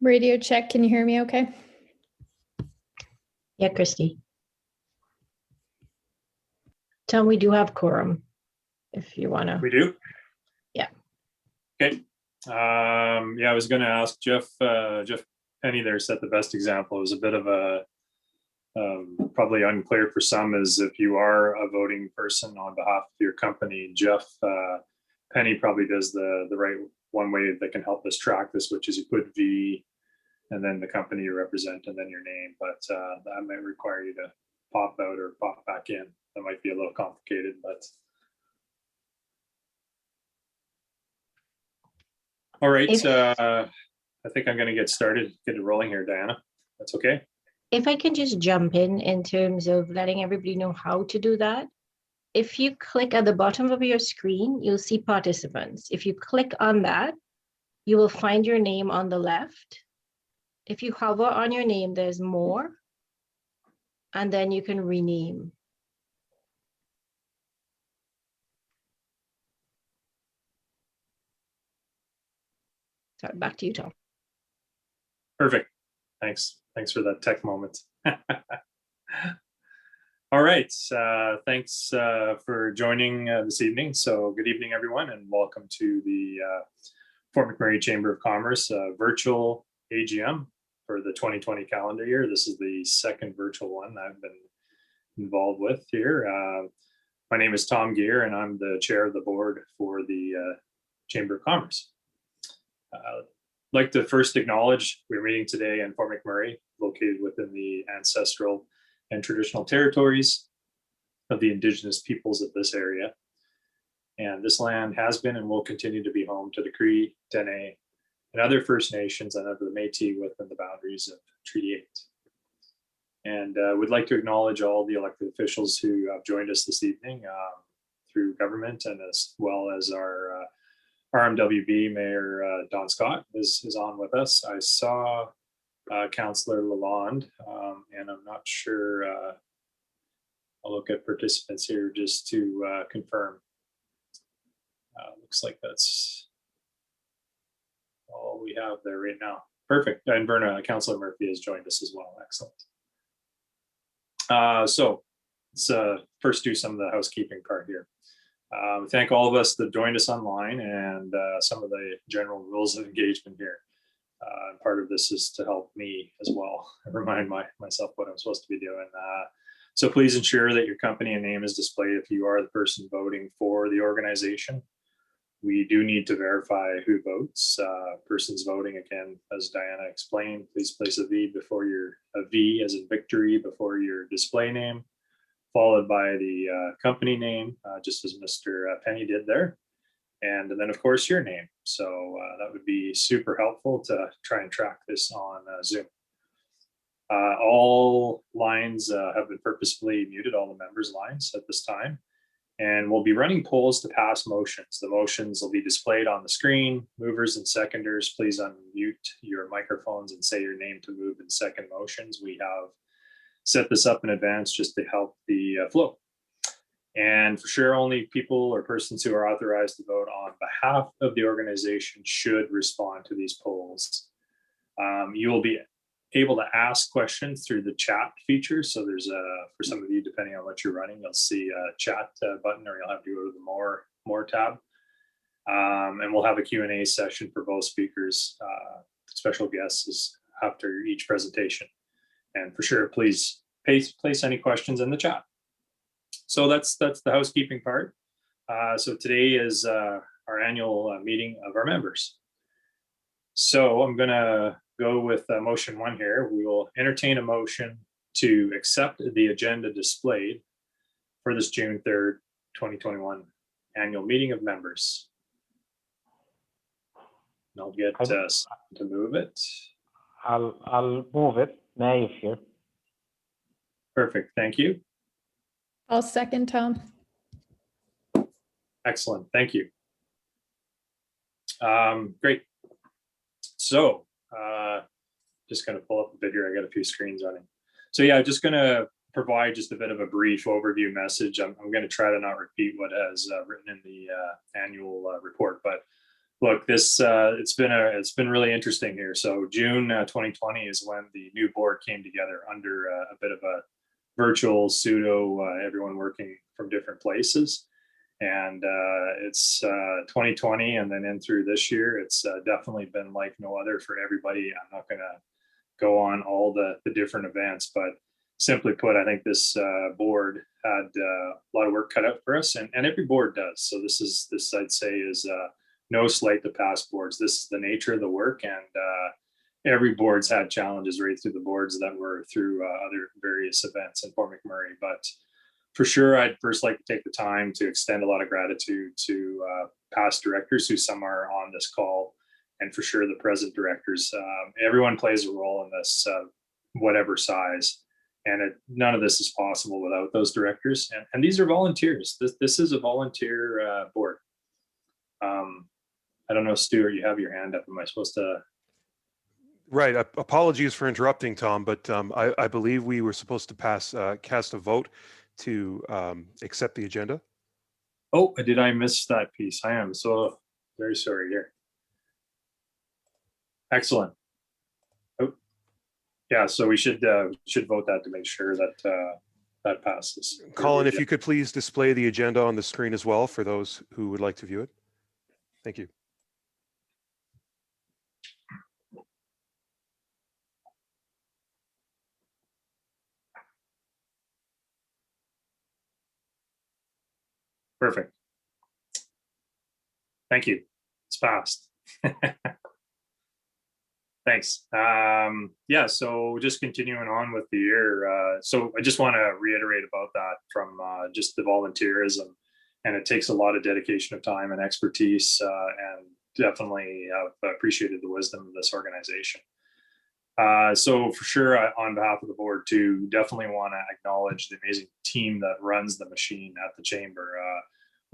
Radio check. Can you hear me okay? Yeah, Christy. Tom, we do have quorum if you want to. We do? Yeah. Okay. Yeah, I was going to ask Jeff Penny there set the best example. It was a bit of a probably unclear for some, is if you are a voting person on behalf of your company. Jeff Penny probably does the right one way that can help us track this, which is you put V and then the company you represent and then your name, but that might require you to pop out or pop back in. That might be a little complicated, but all right. I think I'm going to get started, get it rolling here, Diana. That's okay. If I can just jump in terms of letting everybody know how to do that. If you click at the bottom of your screen, you'll see participants. If you click on that, you will find your name on the left. If you hover on your name, there's more, and then you can rename. Sorry, back to you, Tom. Perfect. Thanks for that tech moment. All right. Thanks for joining this evening. So good evening, everyone, and welcome to the Fort McMurray Chamber of Commerce virtual AGM for the 2020 calendar year. This is the second virtual one I've been involved with here. My name is Tom Gear, and I'm the chair of the board for the Chamber of Commerce. I'd like to first acknowledge we're meeting today in Fort McMurray, located within the ancestral and traditional territories of the Indigenous peoples of this area. And this land has been and will continue to be home to the Cree, Dene, and other First Nations and other Métis within the boundaries of Treaty 8. And we'd like to acknowledge all the elected officials who have joined us this evening through government, and as well as our RMWB Mayor Don Scott is on with us. I saw Councillor Lalonde, and I'm not sure. I'll look at participants here just to confirm. Looks like that's all we have there right now. Perfect. And Verna, Councillor Murphy has joined us as well. Excellent. So let's first do some of the housekeeping part here. Thank all of us that joined us online, and some of the general rules of engagement here. Part of this is to help me as well, remind myself what I'm supposed to be doing. So please ensure that your company and name is displayed if you are the person voting for the organization. We do need to verify who votes. Persons voting, again, as Diana explained, please place a V as in victory before your display name, followed by the company name, just as Mr. Penny did there. And then, of course, your name. So that would be super helpful to try and track this on Zoom. All lines have been purposefully muted, all the members' lines at this time. And we'll be running polls to pass motions. The motions will be displayed on the screen. Movers and seconders, please unmute your microphones and say your name to move and second motions. We have set this up in advance just to help the flow. And for sure, only people or persons who are authorized to vote on behalf of the organization should respond to these polls. You will be able to ask questions through the chat feature. So there's for some of you, depending on what you're running, you'll see a chat button, or you'll have to go to the more tab. And we'll have a Q&A session for both speakers, special guests after each presentation. And for sure, please place any questions in the chat. So that's the housekeeping part. So today is our annual meeting of our members. So I'm going to go with motion one here. We will entertain a motion to accept the agenda displayed for this June 3rd, 2021 annual meeting of members. And I'll get to move it. I'll move it. May if here. Perfect. Thank you. I'll second, Tom. Excellent. Thank you. Great. So just going to pull up a bit here. I got a few screens running. So yeah, just going to provide just a bit of a brief overview message. I'm going to try to not repeat what has written in the annual report, but look, this it's been really interesting here. So June 2020 is when the new board came together under a bit of a virtual pseudo, everyone working from different places. And it's 2020 and then in through this year, it's definitely been like no other for everybody. I'm not going to go on all the different events, but simply put, I think this board had a lot of work cut out for us, and every board does. So this I'd say is no slight to past boards. This is the nature of the work, and every board's had challenges right through the boards that were through other various events in Fort McMurray. But for sure, I'd first like to take the time to extend a lot of gratitude to past directors, who some are on this call, and for sure the present directors. Everyone plays a role in this, whatever size, and none of this is possible without those directors. And these are volunteers. This is a volunteer board. I don't know, Stuart, you have your hand up. Am I supposed to? Right. Apologies for interrupting, Tom, but I believe we were supposed to cast a vote to accept the agenda. Oh, did I miss that piece? I am so very sorry here. Excellent. Oh, yeah. So we should vote that to make sure that that passes. Colin, if you could please display the agenda on the screen as well for those who would like to view it. Thank you. Perfect. Thank you. It's passed. Thanks. Yeah, so just continuing on with the year. So I just want to reiterate about that from just the volunteerism, and it takes a lot of dedication of time and expertise, and definitely have appreciated the wisdom of this organization. So for sure, on behalf of the board too, definitely want to acknowledge the amazing team that runs the machine at the chamber.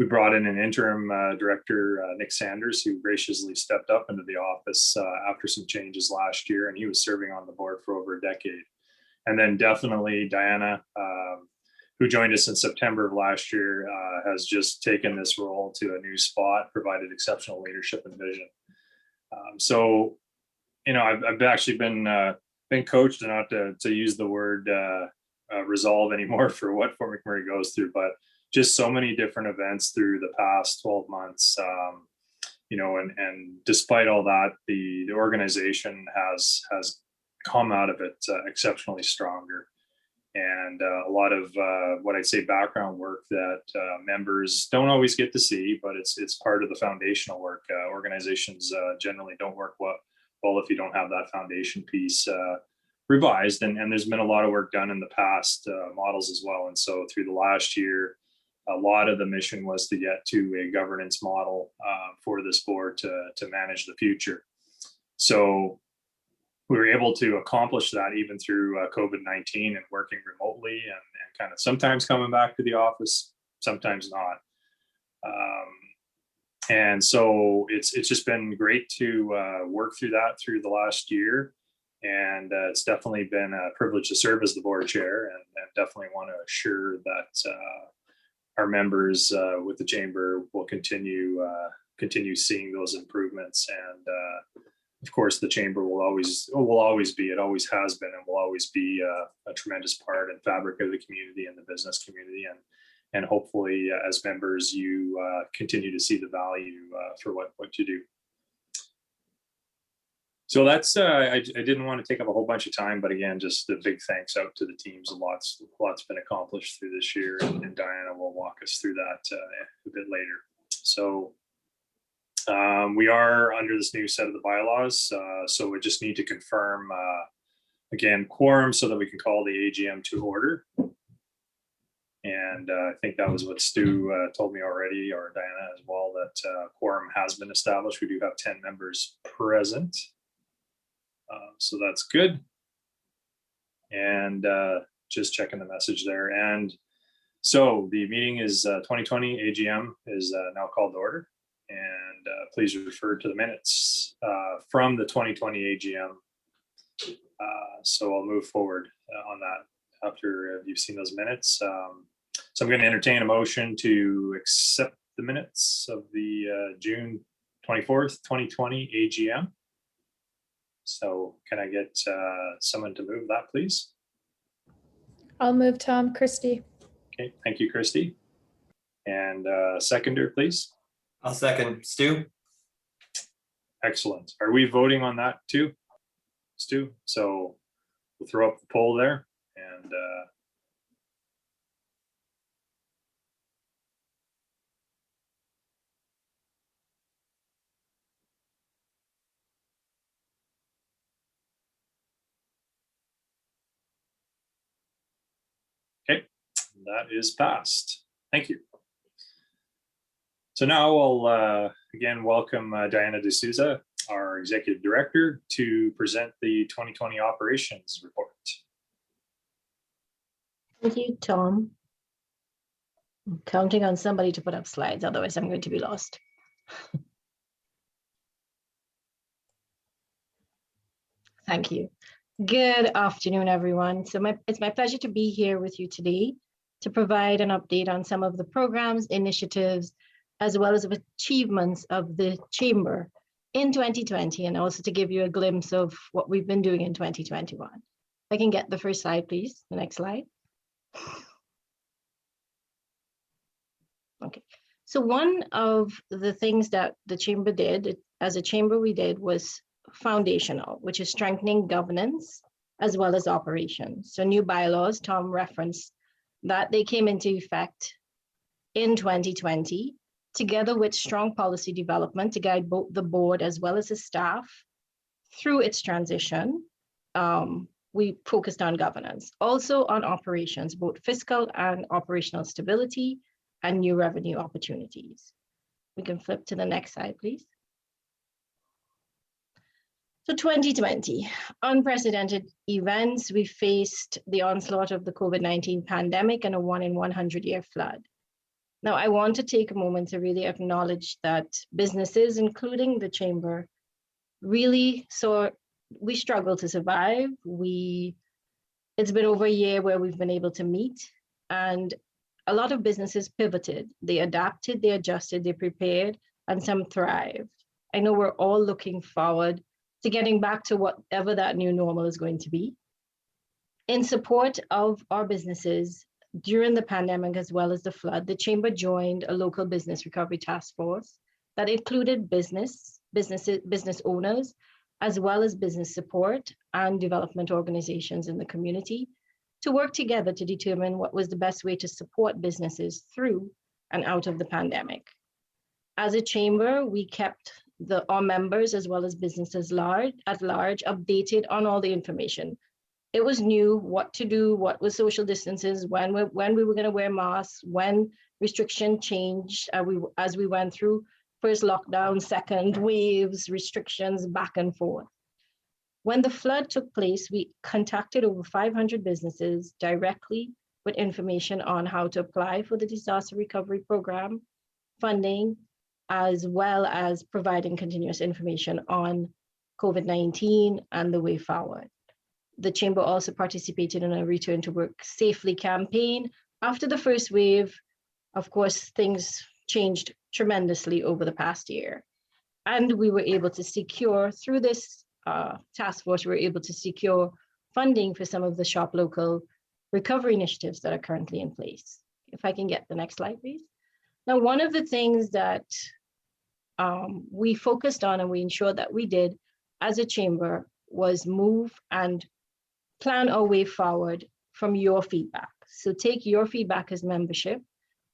We brought in an interim director, Nick Sanders, who graciously stepped up into the office after some changes last year, and he was serving on the board for over a decade. And then definitely Diana, who joined us in September of last year, has just taken this role to a new spot, provided exceptional leadership and vision. So, you know, I've actually been coached not to use the word resolve anymore for what Fort McMurray goes through, but just so many different events through the past 12 months, you know, and despite all that, the organization has come out of it exceptionally stronger. And a lot of what I'd say background work that members don't always get to see, but it's part of the foundational work. Organizations generally don't work well if you don't have that foundation piece revised. And there's been a lot of work done in the past models as well. And so through the last year, a lot of the mission was to get to a governance model for this board to manage the future. So we were able to accomplish that even through COVID-19 and working remotely and kind of sometimes coming back to the office, sometimes not. And so it's just been great to work through that through the last year. And it's definitely been a privilege to serve as the board chair, and definitely want to assure that our members with the chamber will continue seeing those improvements. And of course, the chamber will always be, it always has been, and will always be a tremendous part and fabric of the community and the business community. And hopefully, as members, you continue to see the value for what you do. So that's I didn't want to take up a whole bunch of time, but again, just a big thanks out to the teams. Lots been accomplished through this year, and Diana will walk us through that a bit later. So we are under this new set of the bylaws, so we just need to confirm again quorum so that we can call the AGM to order. And I think that was what Stu told me already, or Diana as well, that quorum has been established. We do have 10 members present. So that's good. And just checking the message there. And so the meeting is 2020 AGM is now called to order. And please refer to the minutes from the 2020 AGM. So I'll move forward on that after you've seen those minutes. So I'm going to entertain a motion to accept the minutes of the June 24th, 2020 AGM. So can I get someone to move that, please? I'll move Tom. Christie. Okay, thank you, Christy. And seconder, please. I'll second. Stu? Excellent. Are we voting on that too, Stu? So we'll throw up the poll there and okay, that is passed. Thank you. So now I'll again welcome Diana D'Souza, our Executive Director, to present the 2020 operations report. Thank you, Tom. I'm counting on somebody to put up slides, otherwise I'm going to be lost. Thank you. Good afternoon, everyone. So it's my pleasure to be here with you today to provide an update on some of the programs, initiatives, as well as achievements of the Chamber in 2020, and also to give you a glimpse of what we've been doing in 2021. If I can get the first slide, please, the next slide. Okay, so one of the things that the Chamber did, as a Chamber we did, was foundational, which is strengthening governance as well as operations. So new bylaws, Tom referenced that they came into effect in 2020, together with strong policy development to guide both the board as well as the staff through its transition. We focused on governance, also on operations, both fiscal and operational stability and new revenue opportunities. We can flip to the next slide, please. So 2020, unprecedented events. We faced the onslaught of the COVID-19 pandemic and a 1 in 100 year flood. Now, I want to take a moment to really acknowledge that businesses, including the Chamber, really saw we struggled to survive. It's been over a year where we've been able to meet, and a lot of businesses pivoted. They adapted, they adjusted, they prepared, and some thrived. I know we're all looking forward to getting back to whatever that new normal is going to be. In support of our businesses during the pandemic as well as the flood, the Chamber joined a local business recovery task force that included business owners, as well as business support and development organizations in the community to work together to determine what was the best way to support businesses through and out of the pandemic. As a Chamber, we kept our members as well as businesses at large updated on all the information. It was new what to do, what was social distances, when we were going to wear masks, when restriction changed as we went through first lockdown, second waves, restrictions back and forth. When the flood took place, we contacted over 500 businesses directly with information on how to apply for the disaster recovery program funding, as well as providing continuous information on COVID-19 and the way forward. The Chamber also participated in a return to work safely campaign. After the first wave, of course, things changed tremendously over the past year. And we were able to secure, through this task force, we were able to secure funding for some of the shop local recovery initiatives that are currently in place. If I can get the next slide, please. Now, one of the things that we focused on and we ensured that we did as a Chamber was move and plan our way forward from your feedback. So take your feedback as membership.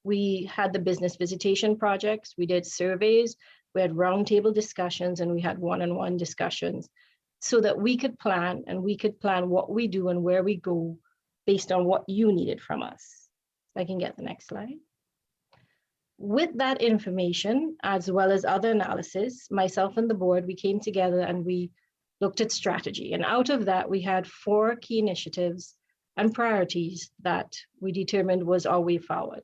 We had the business visitation projects, we did surveys, we had roundtable discussions, and we had one-on-one discussions so that we could plan what we do and where we go based on what you needed from us. If I can get the next slide. With that information, as well as other analysis, myself and the board, we came together and we looked at strategy. And out of that, we had 4 key initiatives and priorities that we determined was our way forward.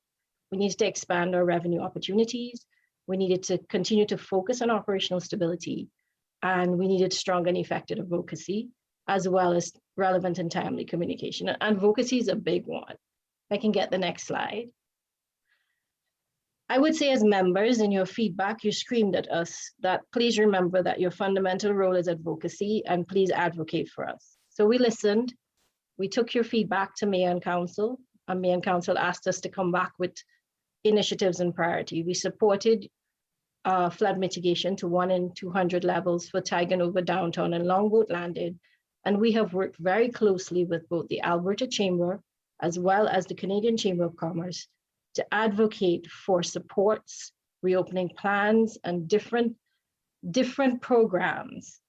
We needed to expand our revenue opportunities. We needed to continue to focus on operational stability, and we needed strong and effective advocacy, as well as relevant and timely communication. And advocacy is a big one. If I can get the next slide. I would say as members in your feedback, you screamed at us that please remember that your fundamental role is advocacy and please advocate for us. So we listened, we took your feedback to Mayor and Council, and Mayor and Council asked us to come back with initiatives and priority. We supported flood mitigation to 1 in 200 levels for Tyganova Downtown and Longboat Landing. And we have worked very closely with both the Alberta Chamber as well as the Canadian Chamber of Commerce to advocate for supports, reopening plans, and different programs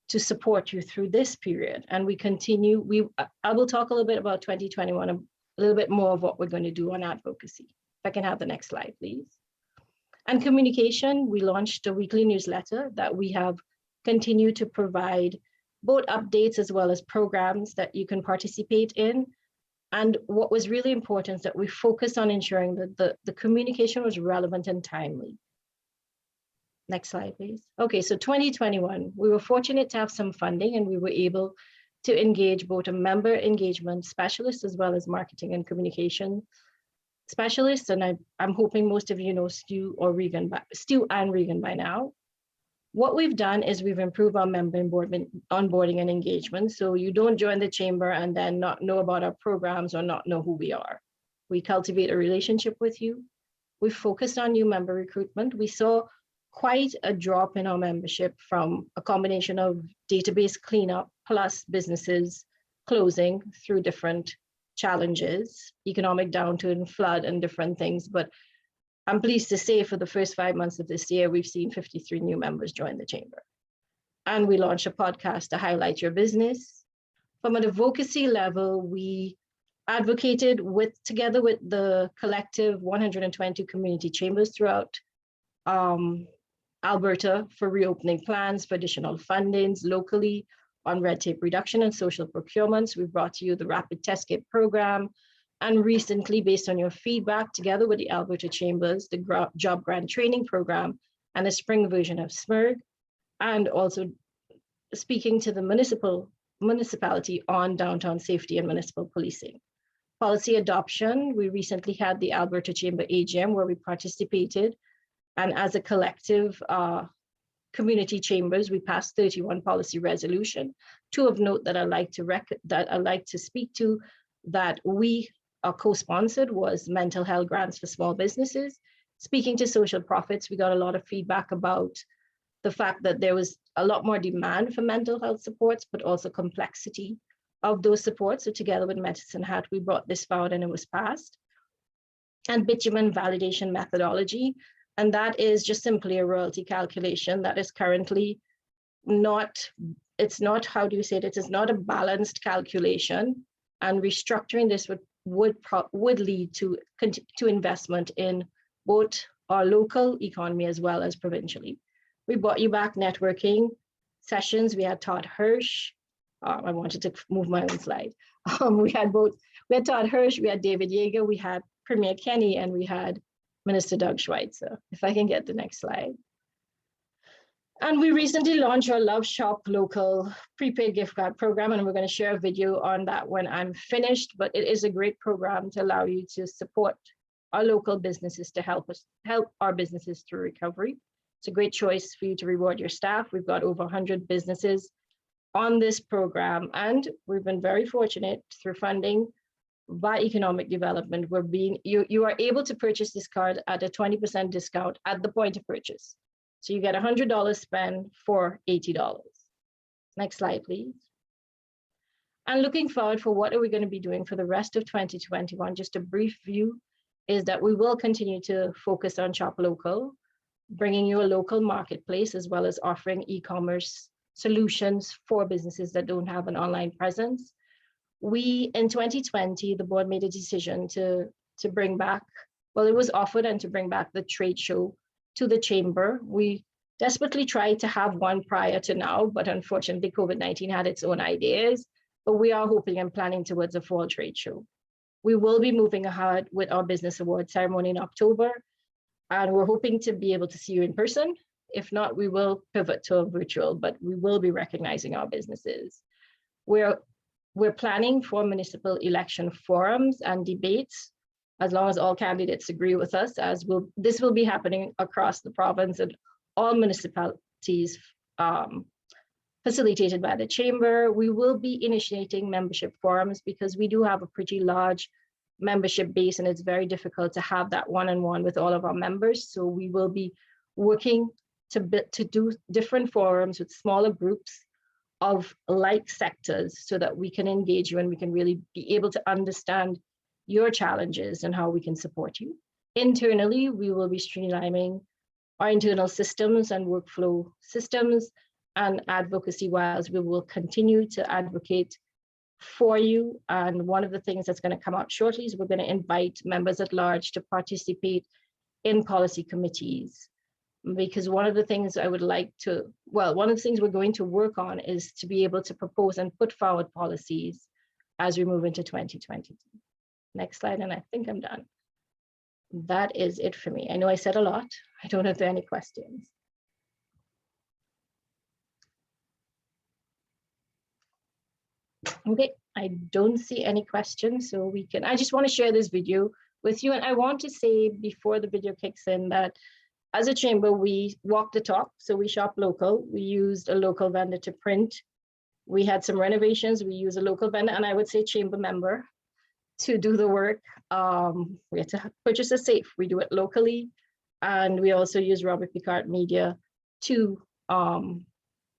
to support you through this period. And we continue, I will talk a little bit about 2021, a little bit more of what we're going to do on advocacy. If I can have the next slide, please. And communication, we launched a weekly newsletter that we have continued to provide both updates as well as programs that you can participate in. And what was really important is that we focused on ensuring that the communication was relevant and timely. Next slide, please. Okay, so 2021, we were fortunate to have some funding and we were able to engage both a member engagement specialist as well as marketing and communication specialists. And I'm hoping most of you know Stu and Regan by now. What we've done is we've improved our member onboarding and engagement. So you don't join the chamber and then not know about our programs or not know who we are. We cultivate a relationship with you. We focused on new member recruitment. We saw quite a drop in our membership from a combination of database cleanup plus businesses closing through different challenges, economic downturn, flood, and different things. But I'm pleased to say for the first 5 months of this year, we've seen 53 new members join the chamber. And we launched a podcast to highlight your business. From an advocacy level, we advocated together with the collective 120 community chambers throughout Alberta for reopening plans, for additional fundings locally on red tape reduction and social procurements. We brought to you the rapid test kit program. And recently, based on your feedback, together with the Alberta Chambers, the job grant training program and a spring version of SMERG, and also speaking to the municipality on downtown safety and municipal policing. Policy adoption, we recently had the Alberta Chamber AGM where we participated, and as a collective community chambers, we passed 31 policy resolution. Two of note that I'd like to speak to that we co-sponsored was mental health grants for small businesses. Speaking to social profits, we got a lot of feedback about the fact that there was a lot more demand for mental health supports, but also complexity of those supports. So together with Medicine Hat, we brought this forward and it was passed. And bitumen validation methodology, and that is just simply a royalty calculation that is currently not, it's not, how do you say it? It is not a balanced calculation, and restructuring this would lead to investment in both our local economy as well as provincially. We brought you back networking sessions. We had Todd Hirsch. I wanted to move my own slide. We had Todd Hirsch, we had David Yeager, we had Premier Kenny, and we had Minister Doug Schweitzer. If I can get the next slide. And we recently launched our Love Shop Local prepaid gift card program, and we're going to share a video on that when I'm finished, but it is a great program to allow you to support our local businesses to help our businesses through recovery. It's a great choice for you to reward your staff. We've got over 100 businesses on this program, and we've been very fortunate through funding by economic development. You are able to purchase this card at a 20% discount at the point of purchase. So you get $100 spend for $80. Next slide, please. And looking forward for what are we going to be doing for the rest of 2021, just a brief view is that we will continue to focus on Shop Local, bringing you a local marketplace, as well as offering e-commerce solutions for businesses that don't have an online presence. In 2020, the board made a decision to bring back, well, it was offered and to bring back the trade show to the chamber. We desperately tried to have one prior to now, but unfortunately COVID-19 had its own ideas, but we are hoping and planning towards a fall trade show. We will be moving ahead with our business award ceremony in October, and we're hoping to be able to see you in person. If not, we will pivot to a virtual, but we will be recognizing our businesses. We're planning for municipal election forums and debates as long as all candidates agree with us, this will be happening across the province and all municipalities facilitated by the chamber. We will be initiating membership forums because we do have a pretty large membership base and it's very difficult to have that one-on-one with all of our members. So we will be working to do different forums with smaller groups of like sectors so that we can engage you and we can really be able to understand your challenges and how we can support you. Internally, we will be streamlining our internal systems and workflow systems and advocacy wise. We will continue to advocate for you. And one of the things that's going to come out shortly is we're going to invite members at large to participate in policy committees. Because one of the things we're going to work on is to be able to propose and put forward policies as we move into 2022. Next slide, and I think I'm done. That is it for me. I know I said a lot. I don't know if there are any questions. Okay, I don't see any questions, so I just want to share this video with you. And I want to say before the video kicks in that as a chamber, we walk the talk. So we shop local. We used a local vendor to print. We had some renovations. We use a local vendor, and I would say chamber member to do the work. We had to purchase a safe. We do it locally. And we also use Robert Picard Media to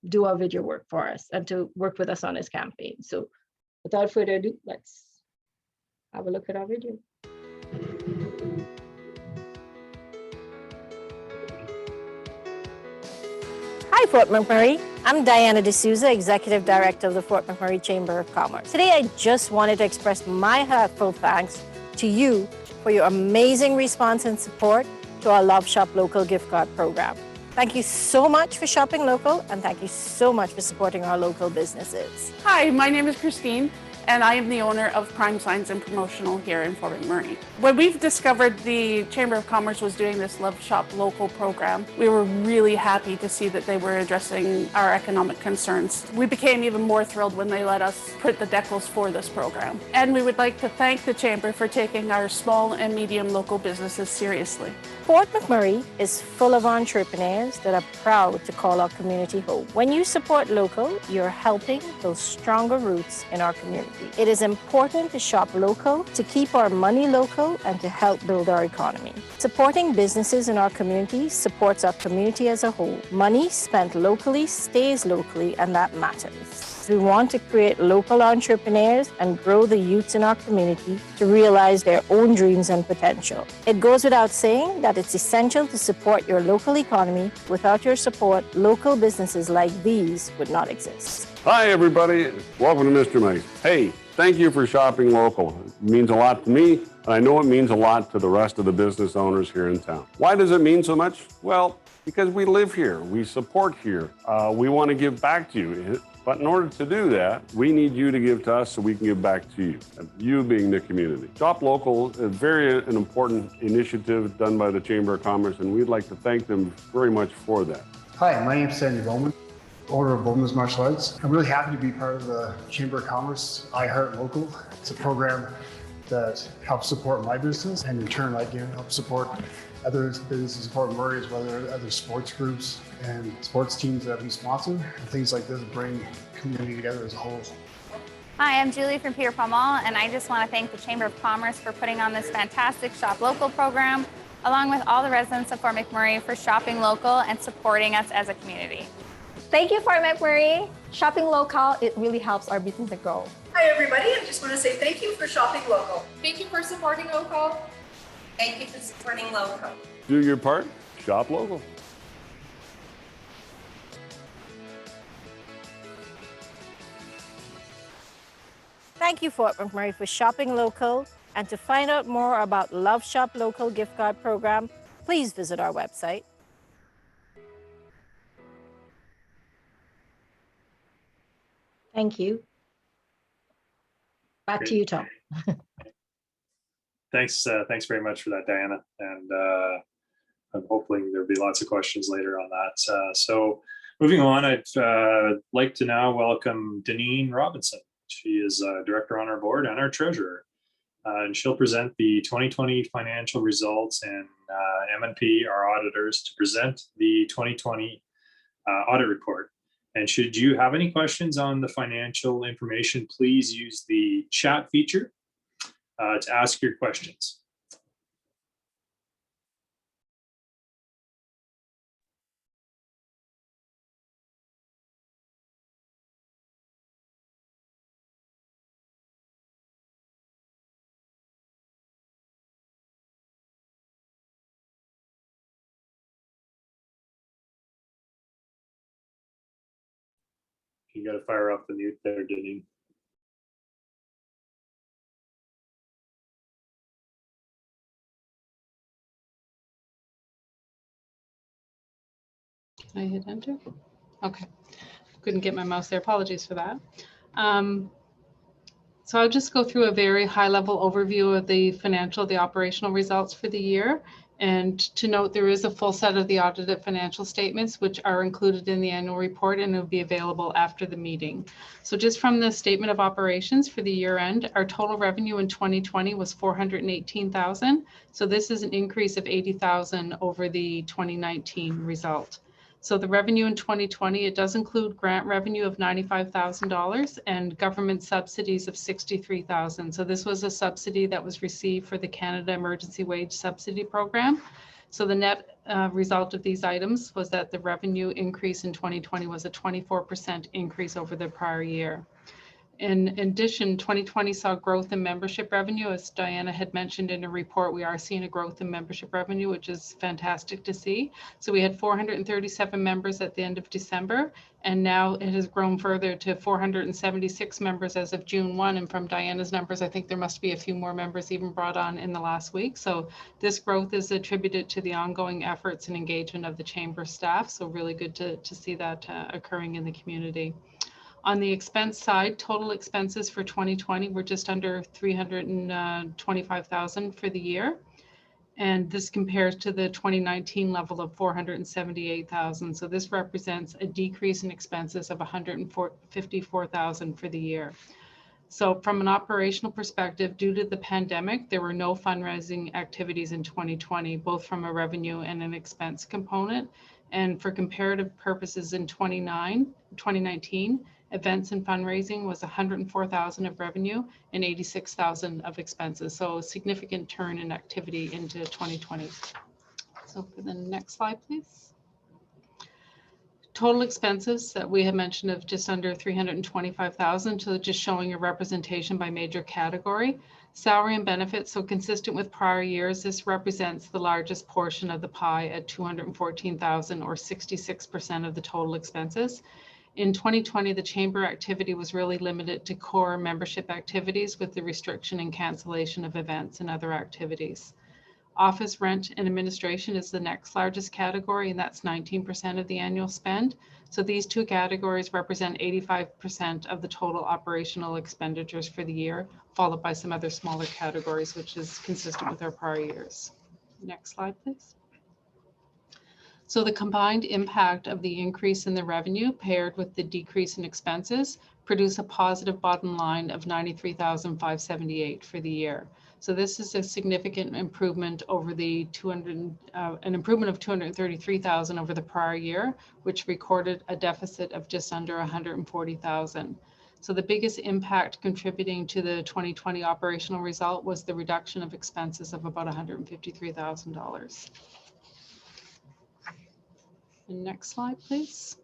do our video work for us and to work with us on his campaign. So without further ado, let's have a look at our video. Hi, Fort McMurray. I'm Diana D'Souza, Executive Director of the Fort McMurray Chamber of Commerce. Today, I just wanted to express my heartfelt thanks to you for your amazing response and support to our Love Shop Local gift card program. Thank you so much for shopping local, and thank you so much for supporting our local businesses. Hi, my name is Christine, and I am the owner of Prime Signs and Promotional here in Fort McMurray. When we've discovered the Chamber of Commerce was doing this Love Shop Local program, we were really happy to see that they were addressing our economic concerns. We became even more thrilled when they let us print the decals for this program. And we would like to thank the Chamber for taking our small and medium local businesses seriously. Fort McMurray is full of entrepreneurs that are proud to call our community home. When you support local, you're helping build stronger roots in our community. It is important to shop local, to keep our money local, and to help build our economy. Supporting businesses in our community supports our community as a whole. Money spent locally stays locally, and that matters. We want to create local entrepreneurs and grow the youths in our community to realize their own dreams and potential. It goes without saying that it's essential to support your local economy. Without your support, local businesses like these would not exist. Hi, everybody. Welcome to Mr. Mike. Hey, thank you for shopping local. It means a lot to me, and I know it means a lot to the rest of the business owners here in town. Why does it mean so much? Well, because we live here, we support here, we want to give back to you. But in order to do that, we need you to give to us so we can give back to you, you being the community. Shop Local is an important initiative done by the Chamber of Commerce, and we'd like to thank them very much for that. Hi, my name is Sandy Bowman, owner of Bowman's Martial Arts. I'm really happy to be part of the Chamber of Commerce I Heart Local. It's a program that helps support my business, and in turn I can help support other businesses in Fort McMurray, as well as other sports groups and sports teams that we sponsor. And things like this bring community together as a whole. Hi, I'm Julie from Peter Palmal, and I just want to thank the Chamber of Commerce for putting on this fantastic Shop Local program, along with all the residents of Fort McMurray for shopping local and supporting us as a community. Thank you, Fort McMurray. Shopping local, it really helps our business to grow. Hi, everybody. I just want to say thank you for shopping local. Thank you for supporting local. Thank you for supporting local. Do your part, shop local. Thank you, Fort McMurray, for shopping local. And to find out more about Love Shop Local gift card program, please visit our website. Thank you. Back to you, Tom. Thanks very much for that, Diana. And hopefully there'll be lots of questions later on that. So moving on, I'd like to now welcome Deneen Robinson. She is Director on our board and our Treasurer. And she'll present the 2020 financial results, and M&P, our auditors, to present the 2020 audit report. And should you have any questions on the financial information, please use the chat feature to ask your questions. You got to fire off the mute there, Denise. Can I hit enter? Okay, couldn't get my mouse there. Apologies for that. So I'll just go through a very high-level overview of the operational results for the year. And to note, there is a full set of the audited financial statements, which are included in the annual report and will be available after the meeting. So just from the statement of operations for the year end, our total revenue in 2020 was $418,000. So this is an increase of $80,000 over the 2019 result. So the revenue in 2020, it does include grant revenue of $95,000 and government subsidies of $63,000. So this was a subsidy that was received for the Canada Emergency Wage Subsidy Program. So the net result of these items was that the revenue increase in 2020 was a 24% increase over the prior year. In addition, 2020 saw growth in membership revenue. As Diana had mentioned in a report, we are seeing a growth in membership revenue, which is fantastic to see. So we had 437 members at the end of December, and now it has grown further to 476 members as of June 1. And from Diana's numbers, I think there must be a few more members even brought on in the last week. So this growth is attributed to the ongoing efforts and engagement of the Chamber staff. So really good to see that occurring in the community. On the expense side, total expenses for 2020 were just under $325,000 for the year. And this compares to the 2019 level of $478,000. So this represents a decrease in expenses of $154,000 for the year. So from an operational perspective, due to the pandemic, there were no fundraising activities in 2020, both from a revenue and an expense component. And for comparative purposes in 2019, events and fundraising was $104,000 of revenue and $86,000 of expenses. So a significant turn in activity into 2020. So for the next slide, please. Total expenses that we have mentioned of just under $325,000, so just showing a representation by major category. Salary and benefits, so consistent with prior years, this represents the largest portion of the pie at $214,000 or 66% of the total expenses. In 2020, the Chamber activity was really limited to core membership activities with the restriction and cancellation of events and other activities. Office rent and administration is the next largest category, and that's 19% of the annual spend. So these two categories represent 85% of the total operational expenditures for the year, followed by some other smaller categories, which is consistent with our prior years. Next slide, please. So the combined impact of the increase in the revenue paired with the decrease in expenses produce a positive bottom line of $93,578 for the year. So this is a significant improvement over the an improvement of $233,000 over the prior year, which recorded a deficit of just under $140,000. So the biggest impact contributing to the 2020 operational result was the reduction of expenses of about $153,000. Next slide, please.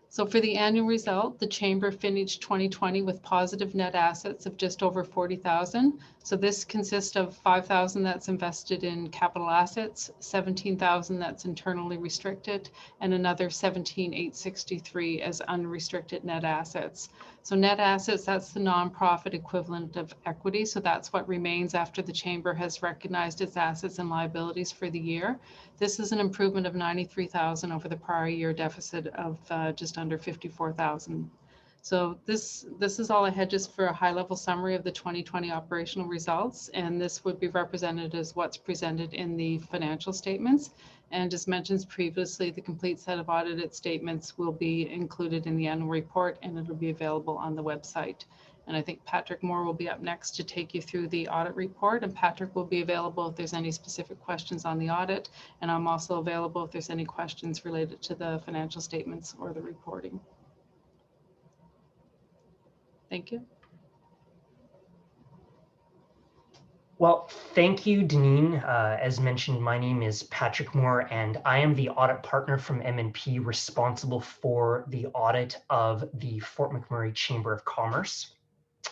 So for the annual result, the Chamber finished 2020 with positive net assets of just over $40,000. So this consists of $5,000 that's invested in capital assets, $17,000 that's internally restricted, and another $17,863 as unrestricted net assets. So net assets, that's the nonprofit equivalent of equity. So that's what remains after the Chamber has recognized its assets and liabilities for the year. This is an improvement of $93,000 over the prior year deficit of just under $54,000. So this is all I had, just for a high-level summary of the 2020 operational results, and this would be represented as what's presented in the financial statements. And as mentioned previously, the complete set of audited statements will be included in the annual report, and it'll be available on the website. And I think Patrick Moore will be up next to take you through the audit report, and Patrick will be available if there's any specific questions on the audit. And I'm also available if there's any questions related to the financial statements or the reporting. Thank you. Well, thank you, Deneen. As mentioned, my name is Patrick Moore, and I am the audit partner from MNP responsible for the audit of the Fort McMurray Chamber of Commerce.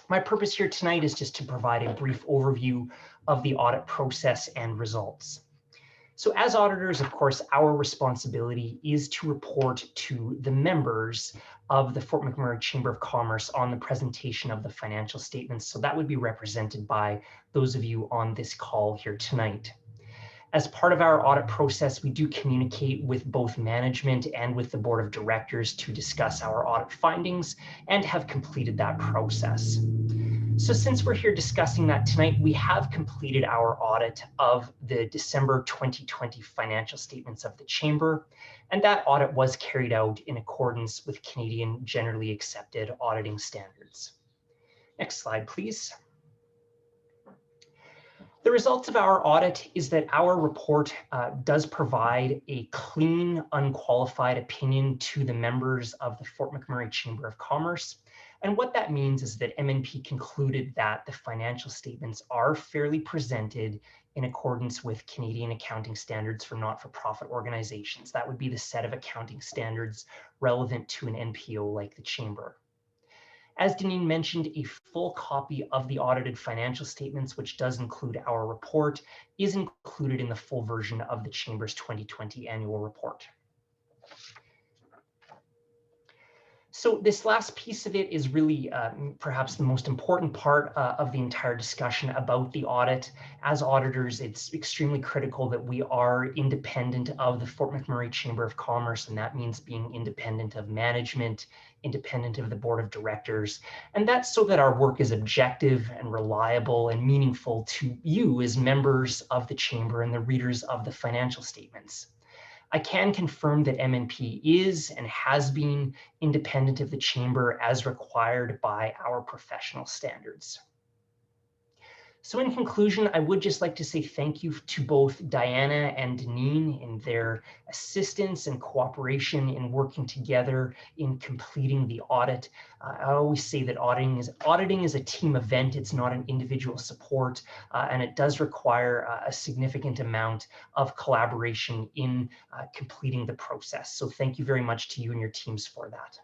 My purpose here tonight is just to provide a brief overview of the audit process and results. So as auditors, of course, our responsibility is to report to the members of the Fort McMurray Chamber of Commerce on the presentation of the financial statements. So that would be represented by those of you on this call here tonight. As part of our audit process, we do communicate with both management and with the board of directors to discuss our audit findings and have completed that process. So since we're here discussing that tonight, we have completed our audit of the December 2020 financial statements of the Chamber, and that audit was carried out in accordance with Canadian generally accepted auditing standards. Next slide, please. The results of our audit is that our report does provide a clean, unqualified opinion to the members of the Fort McMurray Chamber of Commerce. And what that means is that MNP concluded that the financial statements are fairly presented in accordance with Canadian accounting standards for not-for-profit organizations. That would be the set of accounting standards relevant to an NPO like the Chamber. As Deneen mentioned, a full copy of the audited financial statements, which does include our report, is included in the full version of the Chamber's 2020 annual report. So this last piece of it is really perhaps the most important part of the entire discussion about the audit. As auditors, it's extremely critical that we are independent of the Fort McMurray Chamber of Commerce, and that means being independent of management, independent of the board of directors. And that's so that our work is objective and reliable and meaningful to you as members of the Chamber and the readers of the financial statements. I can confirm that MNP is and has been independent of the Chamber as required by our professional standards. So in conclusion, I would just like to say thank you to both Diana and Deneen in their assistance and cooperation in working together in completing the audit. I always say that auditing is a team event. It's not an individual support, and it does require a significant amount of collaboration in completing the process. So thank you very much to you and your teams for that.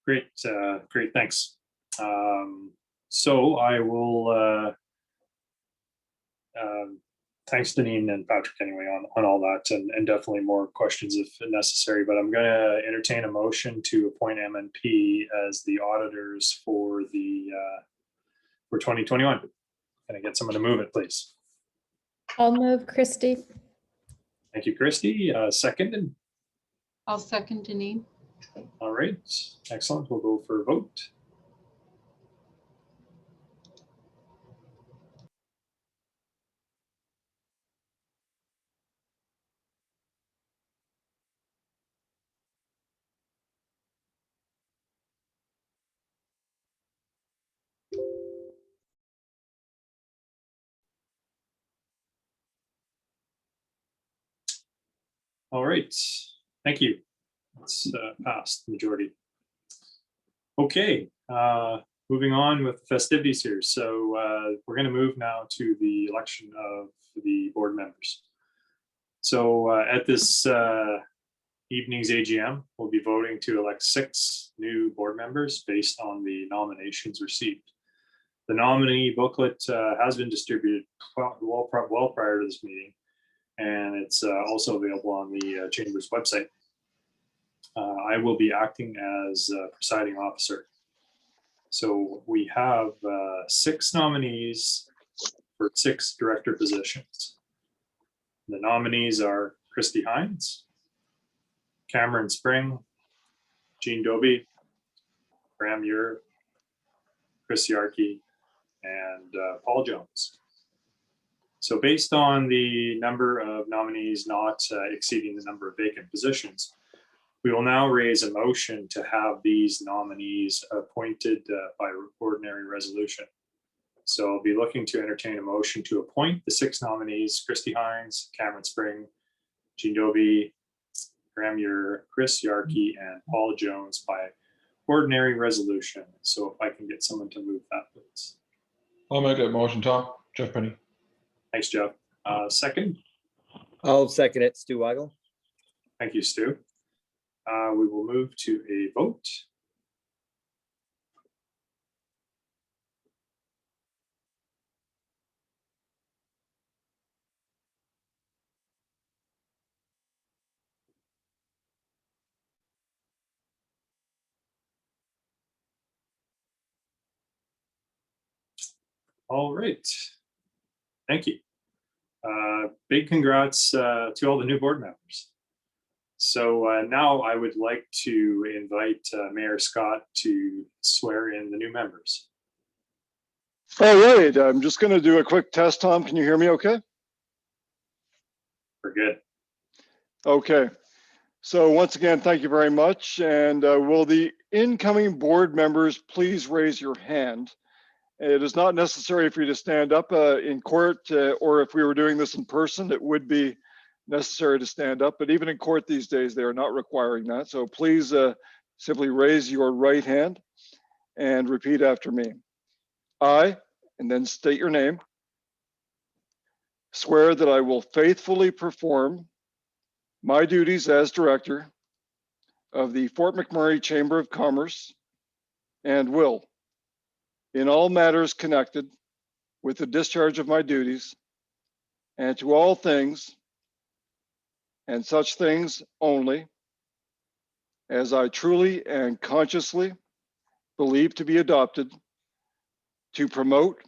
Great, great, thanks. So I will, thanks Deneen and Patrick anyway on all that, and definitely more questions if necessary, but I'm gonna entertain a motion to appoint MNP as the auditors for the, for 2021. Can I get someone to move it, please? I'll move, Christy. Thank you, Christy. Seconded. I'll second, Deneen. All right, excellent. We'll go for a vote. All right, thank you. It's passed majority. Okay, moving on with the festivities here. So we're going to move now to the election of the board members. So at this evening's AGM, we'll be voting to elect 6 new board members based on the nominations received. The nominee booklet has been distributed well prior to this meeting, and it's also available on the Chamber's website. I will be acting as presiding officer. So we have 6 nominees for 6 director positions. The nominees are Christy Hines, Cameron Spring, Jean Doby, Graham Muir, Chris Yarkey, and Paul Jones. So based on the number of nominees not exceeding the number of vacant positions, we will now raise a motion to have these nominees appointed by ordinary resolution. So I'll be looking to entertain a motion to appoint the 6 nominees, Christy Hines, Cameron Spring, Jean Doby, Graham Muir, Chris Yarkey, and Paul Jones by ordinary resolution. So if I can get someone to move that, please. I'll make that motion, Tom. Jeff Penny. Thanks, Jeff. Second? I'll second it, Stu Weigel. Thank you, Stu. We will move to a vote. All right. Thank you. Big congrats to all the new board members. So now I would like to invite Mayor Scott to swear in the new members. All right, I'm just going to do a quick test, Tom. Can you hear me okay? We're good. Okay. So once again, thank you very much. And will the incoming board members please raise your hand? It is not necessary for you to stand up in court, or if we were doing this in person, it would be necessary to stand up. But even in court these days, they are not requiring that. So please simply raise your right hand and repeat after me. I, and then state your name, swear that I will faithfully perform my duties as director of the Fort McMurray Chamber of Commerce and will, in all matters connected with the discharge of my duties, and to all things and such things only as I truly and consciously believe to be adopted to promote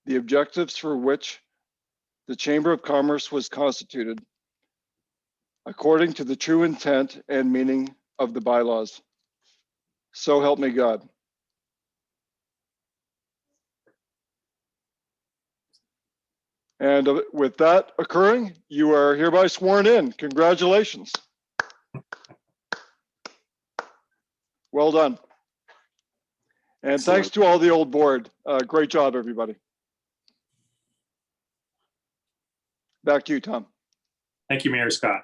the objectives for which the Chamber of Commerce was constituted, according to the true intent and meaning of the bylaws. So help me God. And with that occurring, you are hereby sworn in. Congratulations. Well done. And thanks to all the old board. Great job, everybody. Back to you, Tom. Thank you, Mayor Scott.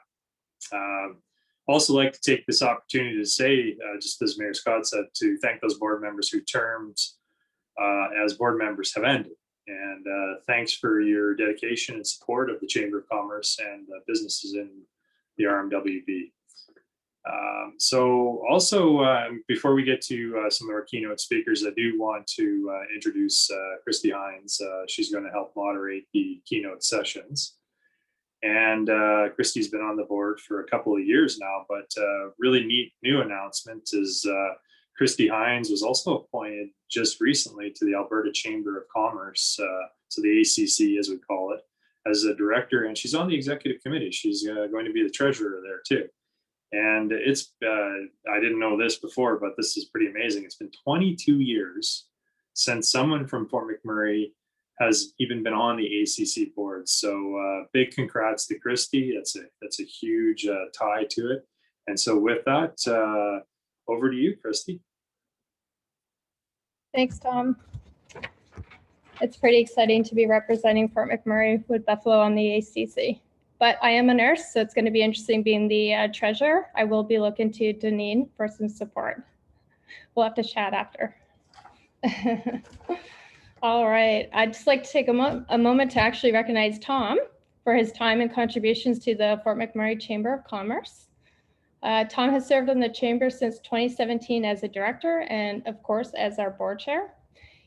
Also like to take this opportunity to say, just as Mayor Scott said, to thank those board members whose terms as board members have ended. And thanks for your dedication and support of the Chamber of Commerce and businesses in the RMWB. So also, before we get to some of our keynote speakers, I do want to introduce Christy Hines. She's going to help moderate the keynote sessions. And Christy's been on the board for a couple of years now, but really neat new announcement is Christy Hines was also appointed just recently to the Alberta Chamber of Commerce, so the ACC as we call it, as a director, and she's on the executive committee. She's going to be the treasurer there too. And it's, I didn't know this before, but this is pretty amazing. It's been 22 years since someone from Fort McMurray has even been on the ACC board. So big congrats to Christy. That's a huge tie to it. And so with that, over to you, Christy. Thanks, Tom. It's pretty exciting to be representing Fort McMurray with Buffalo on the ACC. But I am a nurse, so it's going to be interesting being the treasurer. I will be looking to Deneen for some support. We'll have to chat after. All right, I'd just like to take a moment to actually recognize Tom for his time and contributions to the Fort McMurray Chamber of Commerce. Tom has served on the Chamber since 2017 as a director and of course as our board chair.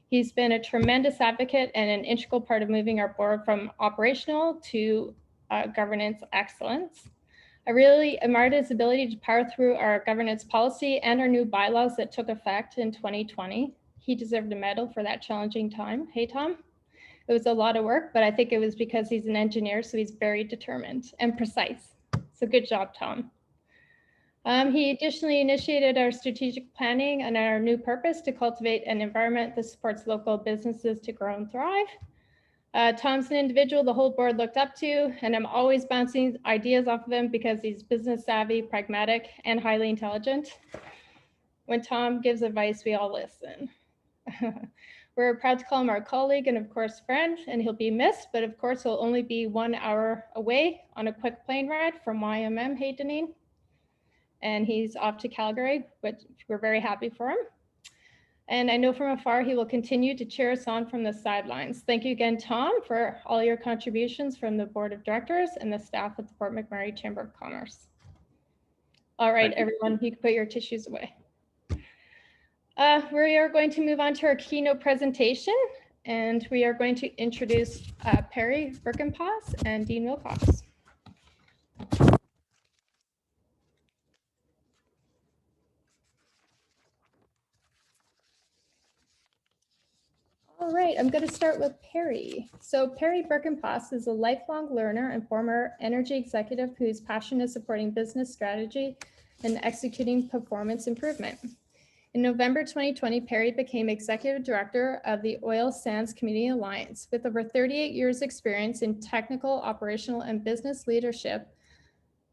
He's been a tremendous advocate and an integral part of moving our board from operational to governance excellence. I really admired his ability to power through our governance policy and our new bylaws that took effect in 2020. He deserved a medal for that challenging time. Hey, Tom. It It was a lot of work, but I think it was because he's an engineer, so he's very determined and precise. So good job, Tom. He additionally initiated our strategic planning and our new purpose to cultivate an environment that supports local businesses to grow and thrive. Tom's an individual the whole board looked up to, and I'm always bouncing ideas off of him because he's business savvy, pragmatic, and highly intelligent. When Tom gives advice, we all listen. We're proud to call him our colleague and of course friend, and he'll be missed, but of course he'll only be 1 hour away on a quick plane ride from YMM Haydenine. And he's off to Calgary, but we're very happy for him. And I know from afar he will continue to cheer us on from the sidelines. Thank you again, Tom, for all your contributions from the board of directors and the staff at the Fort McMurray Chamber of Commerce. All right, everyone, you can put your tissues away. We are going to move on to our keynote presentation, and we are going to introduce Perry Birkenpass and Dean Wilcox. All right, I'm going to start with Perry. So Perry Birkenpass is a lifelong learner and former energy executive whose passion is supporting business strategy and executing performance improvement. In November 2020, Perry became executive director of the Oil Sands Community Alliance. With over 38 years experience in technical, operational, and business leadership,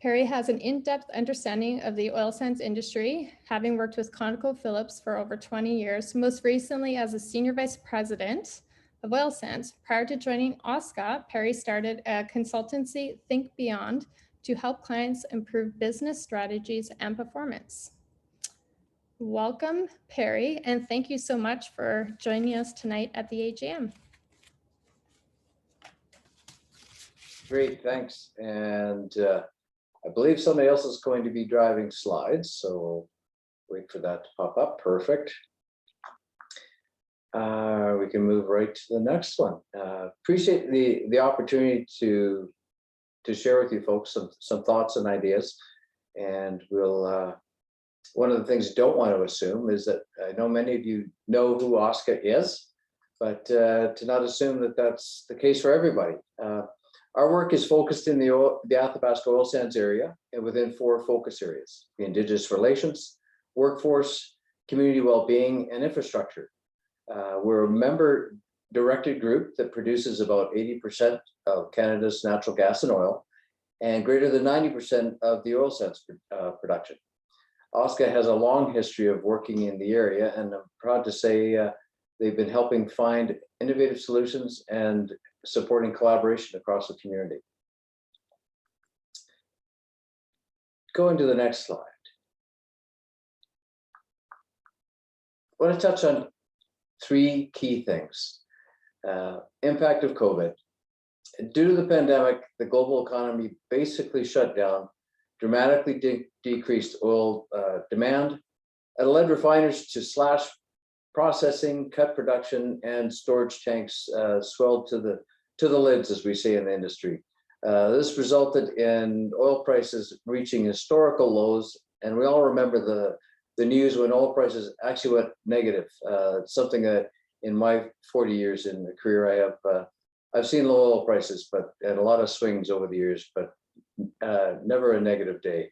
Perry has an in-depth understanding of the oil sands industry, having worked with ConocoPhillips for over 20 years, most recently as a senior vice president of oil sands. Prior to joining OSCA, Perry started a consultancy, Think Beyond, to help clients improve business strategies and performance. Welcome, Perry, and thank you so much for joining us tonight at the AGM. Great, thanks. And I believe somebody else is going to be driving slides, so wait for that to pop up. Perfect. We can move right to the next one. Appreciate the opportunity to share with you folks some thoughts and ideas, and we'll. One of the things you don't want to assume is that I know many of you know who OSCA is, but to not assume that that's the case for everybody. Our work is focused in the Athabasca oil sands area and within 4 focus areas: the Indigenous relations, workforce, community well-being, and infrastructure. We're a member-directed group that produces about 80% of Canada's natural gas and oil, and greater than 90% of the oil sands production. OSCA has a long history of working in the area, and I'm proud to say they've been helping find innovative solutions and supporting collaboration across the community. Going to the next slide. I want to touch on 3 key things. Impact of COVID. Due to the pandemic, the global economy basically shut down, dramatically decreased oil demand, and led refiners to slash processing, cut production, and storage tanks swelled to the lids, as we say in the industry. This resulted in oil prices reaching historical lows, and we all remember the news when oil prices actually went negative. Something that in my 40 years in the career I've seen low oil prices, and a lot of swings over the years, but never a negative day.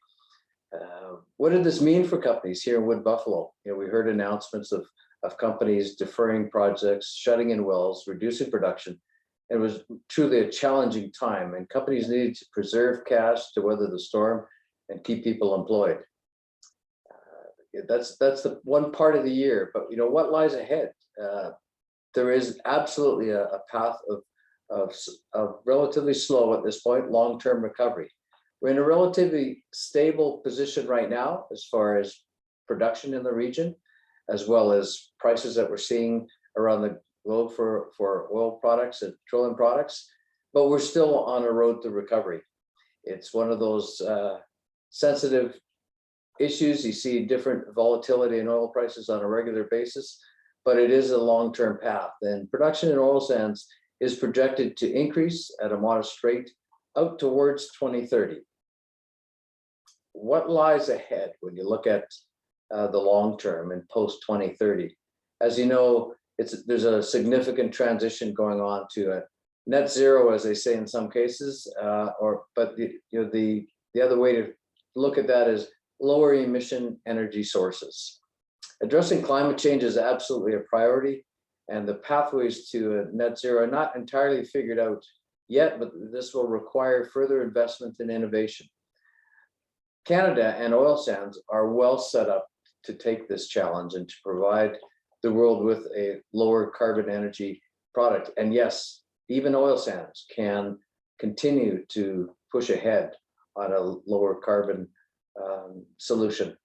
What did this mean for companies here in Wood Buffalo? We heard announcements of companies deferring projects, shutting in wells, reducing production. It was truly a challenging time, and companies needed to preserve cash to weather the storm and keep people employed. That's the one part of the year, but what lies ahead? There is absolutely a path of relatively slow at this point, long-term recovery. We're in a relatively stable position right now as far as production in the region, as well as prices that we're seeing around the globe for oil products and petroleum products, but we're still on a road to recovery. It's one of those sensitive issues. You see different volatility in oil prices on a regular basis, but it is a long-term path, and production in oil sands is projected to increase at a modest rate out towards 2030. What lies ahead when you look at the long term and post 2030? As you know, there's a significant transition going on to a net zero, as they say in some cases, but the other way to look at that is lower emission energy sources. Addressing climate change is absolutely a priority, and the pathways to a net zero are not entirely figured out yet, but this will require further investment and innovation. Canada and oil sands are well set up to take this challenge and to provide the world with a lower carbon energy product. And yes, even oil sands can continue to push ahead on a lower carbon solution.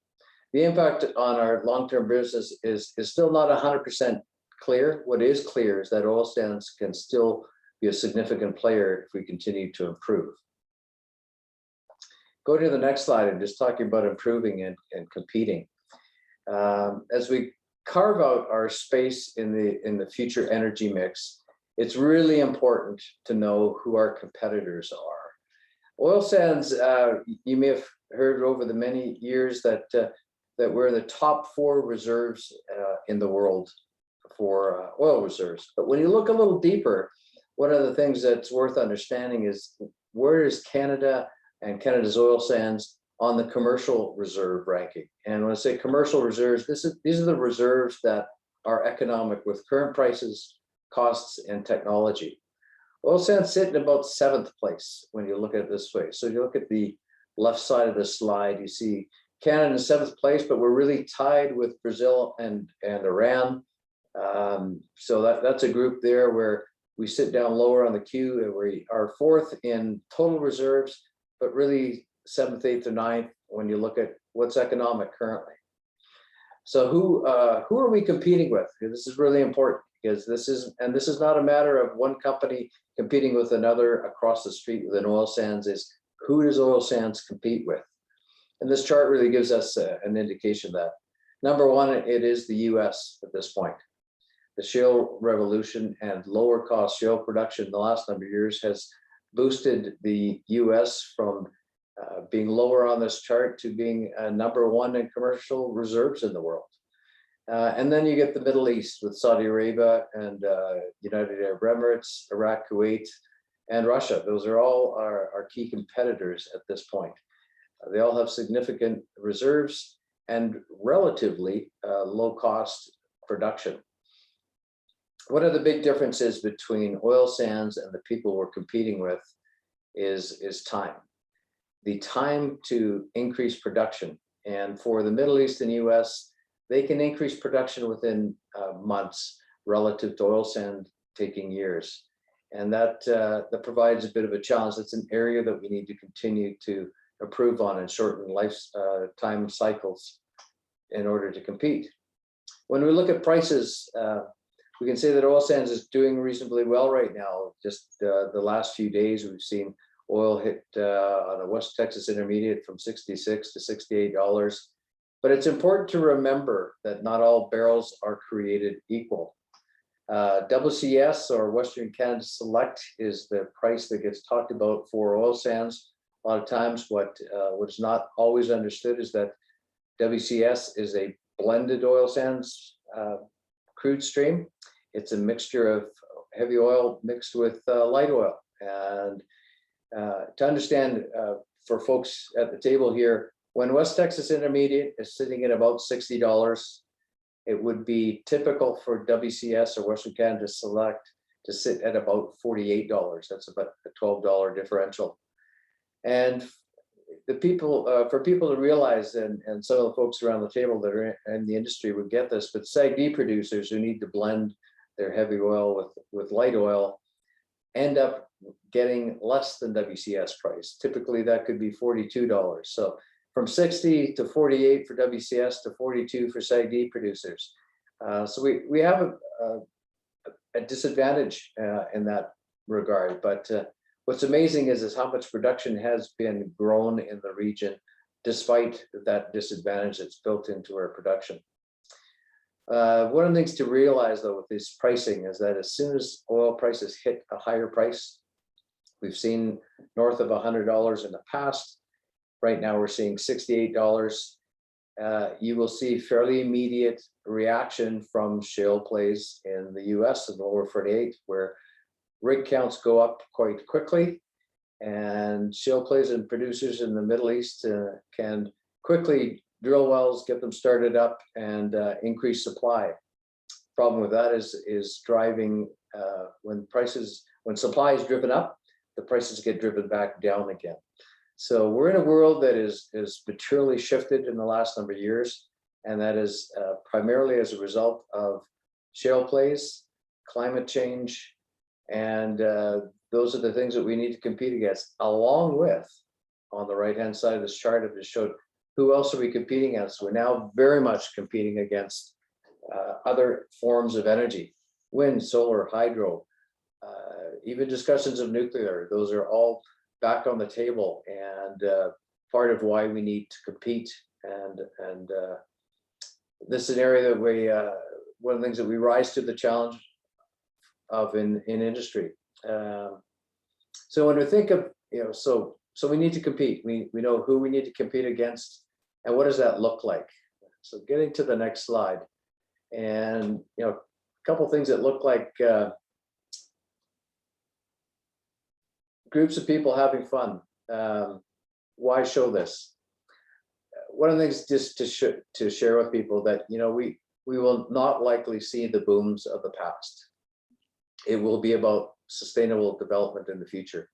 The impact on our long-term business is still not 100% clear. What is clear is that oil sands can still be a significant player if we continue to improve. Go to the next slide and just talking about improving and competing. As we carve out our space in the future energy mix, it's really important to know who our competitors are. Oil sands, you may have heard over the many years that we're the top 4 reserves in the world for oil reserves. But when you look a little deeper, one of the things that's worth understanding is where is Canada and Canada's oil sands on the commercial reserve ranking. And when I say commercial reserves, these are the reserves that are economic with current prices, costs, and technology. Oil sands sit in about 7th place when you look at it this way. So you look at the left side of the slide, you see Canada in 7th place, but we're really tied with Brazil and Iran. So that's a group there where we sit down lower on the queue, and we are 4th in total reserves, but really 7th, 8th, or 9th when you look at what's economic currently. So who are we competing with? This is really important because this is not a matter of one company competing with another across the street within oil sands. Is who does oil sands compete with? And this chart really gives us an indication that number one, it is the US at this point. The shale revolution and lower cost shale production in the last number of years has boosted the US from being lower on this chart to being number 1 in commercial reserves in the world. And then you get the Middle East with Saudi Arabia and United Arab Emirates, Iraq, Kuwait, and Russia. Those are all our key competitors at this point. They all have significant reserves and relatively low cost production. One of the big differences between oil sands and the people we're competing with is time. The time to increase production. And for the Middle East and US, they can increase production within months relative to oil sand taking years. And that provides a bit of a challenge. That's an area that we need to continue to improve on and shorten lifetime cycles in order to compete. When we look at prices, we can say that oil sands is doing reasonably well right now. Just the last few days, we've seen oil hit on a West Texas Intermediate from $66 to $68. But it's important to remember that not all barrels are created equal. WCS, or Western Canada Select, is the price that gets talked about for oil sands. A lot of times what's not always understood is that WCS is a blended oil sands crude stream. It's a mixture of heavy oil mixed with light oil. And to understand for folks at the table here, when West Texas Intermediate is sitting at about $60, it would be typical for WCS or Western Canada Select to sit at about $48. That's about a $12 differential. And the people, for people to realize, and some of the folks around the table that are in the industry would get this, but SAGD producers who need to blend their heavy oil with light oil end up getting less than WCS price. Typically that could be $42. So from 60 to 48 for WCS to 42 for SAGD producers. So we have a disadvantage in that regard, but what's amazing is how much production has been grown in the region despite that disadvantage that's built into our production. One of the things to realize though with this pricing is that as soon as oil prices hit a higher price, we've seen north of $100 in the past. Right now we're seeing $68. you will see fairly immediate reaction from shale plays in the US and the lower 48, where rig counts go up quite quickly, and shale plays and producers in the Middle East can quickly drill wells, get them started up, and increase supply. Problem with that is driving when supply is driven up, the prices get driven back down again. So we're in a world that is materially shifted in the last number of years, and that is primarily as a result of shale plays, climate change, and those are the things that we need to compete against, along with, on the right-hand side of this chart, I've just showed who else are we competing against. We're now very much competing against other forms of energy, wind, solar, hydro, even discussions of nuclear. Those are all back on the table, and part of why we need to compete. And this is an area that we, one of the things that we rise to the challenge of in industry. So when we think of, so we need to compete. We know who we need to compete against, and what does that look like? So getting to the next slide, and a couple things that look like groups of people having fun. Why show this? One of the things just to share with people that we will not likely see the booms of the past. It will be about sustainable development in the future.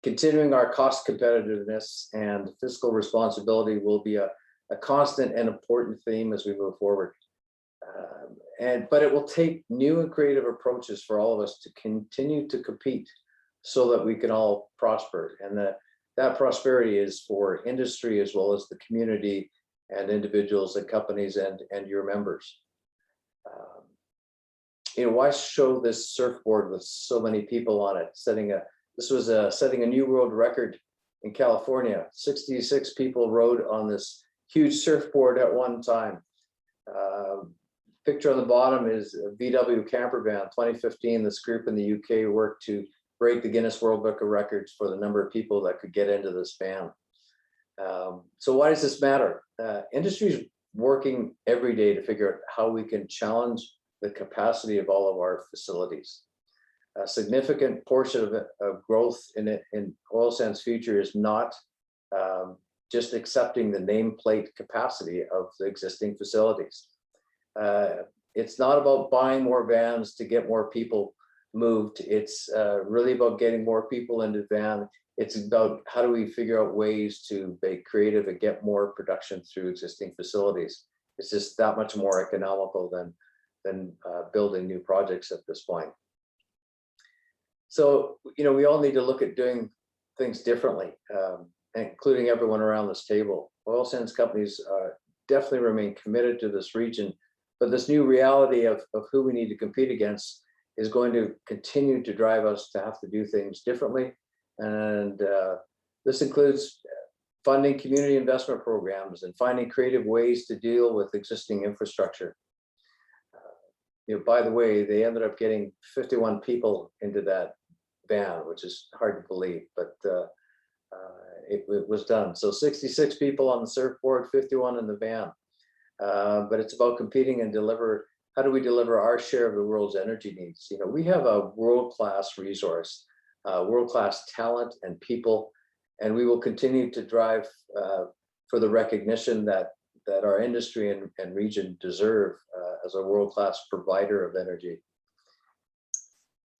Continuing our cost competitiveness and fiscal responsibility will be a constant and important theme as we move forward. But it will take new and creative approaches for all of us to continue to compete so that we can all prosper. And that prosperity is for industry as well as the community and individuals and companies and your members. Why show this surfboard with so many people on it? This was setting a new world record in California. 66 people rode on this huge surfboard at one time. Picture on the bottom is a VW camper van. 2015, this group in the UK worked to break the Guinness World Book of Records for the number of people that could get into this van. So why does this matter? Industry is working every day to figure out how we can challenge the capacity of all of our facilities. A significant portion of growth in oil sands future is not just accepting the nameplate capacity of the existing facilities. It's not about buying more vans to get more people moved. It's really about getting more people into the van. It's about how do we figure out ways to be creative and get more production through existing facilities. It's just that much more economical than building new projects at this point. So, we all need to look at doing things differently, including everyone around this table. Oil sands companies definitely remain committed to this region, but this new reality of who we need to compete against is going to continue to drive us to have to do things differently. And this includes funding community investment programs and finding creative ways to deal with existing infrastructure. By the way, they ended up getting 51 people into that van, which is hard to believe, but it was done. So 66 people on the surfboard, 51 in the van. But it's about competing and how do we deliver our share of the world's energy needs? We have a world-class resource, world-class talent and people, and we will continue to drive for the recognition that our industry and region deserve as a world-class provider of energy.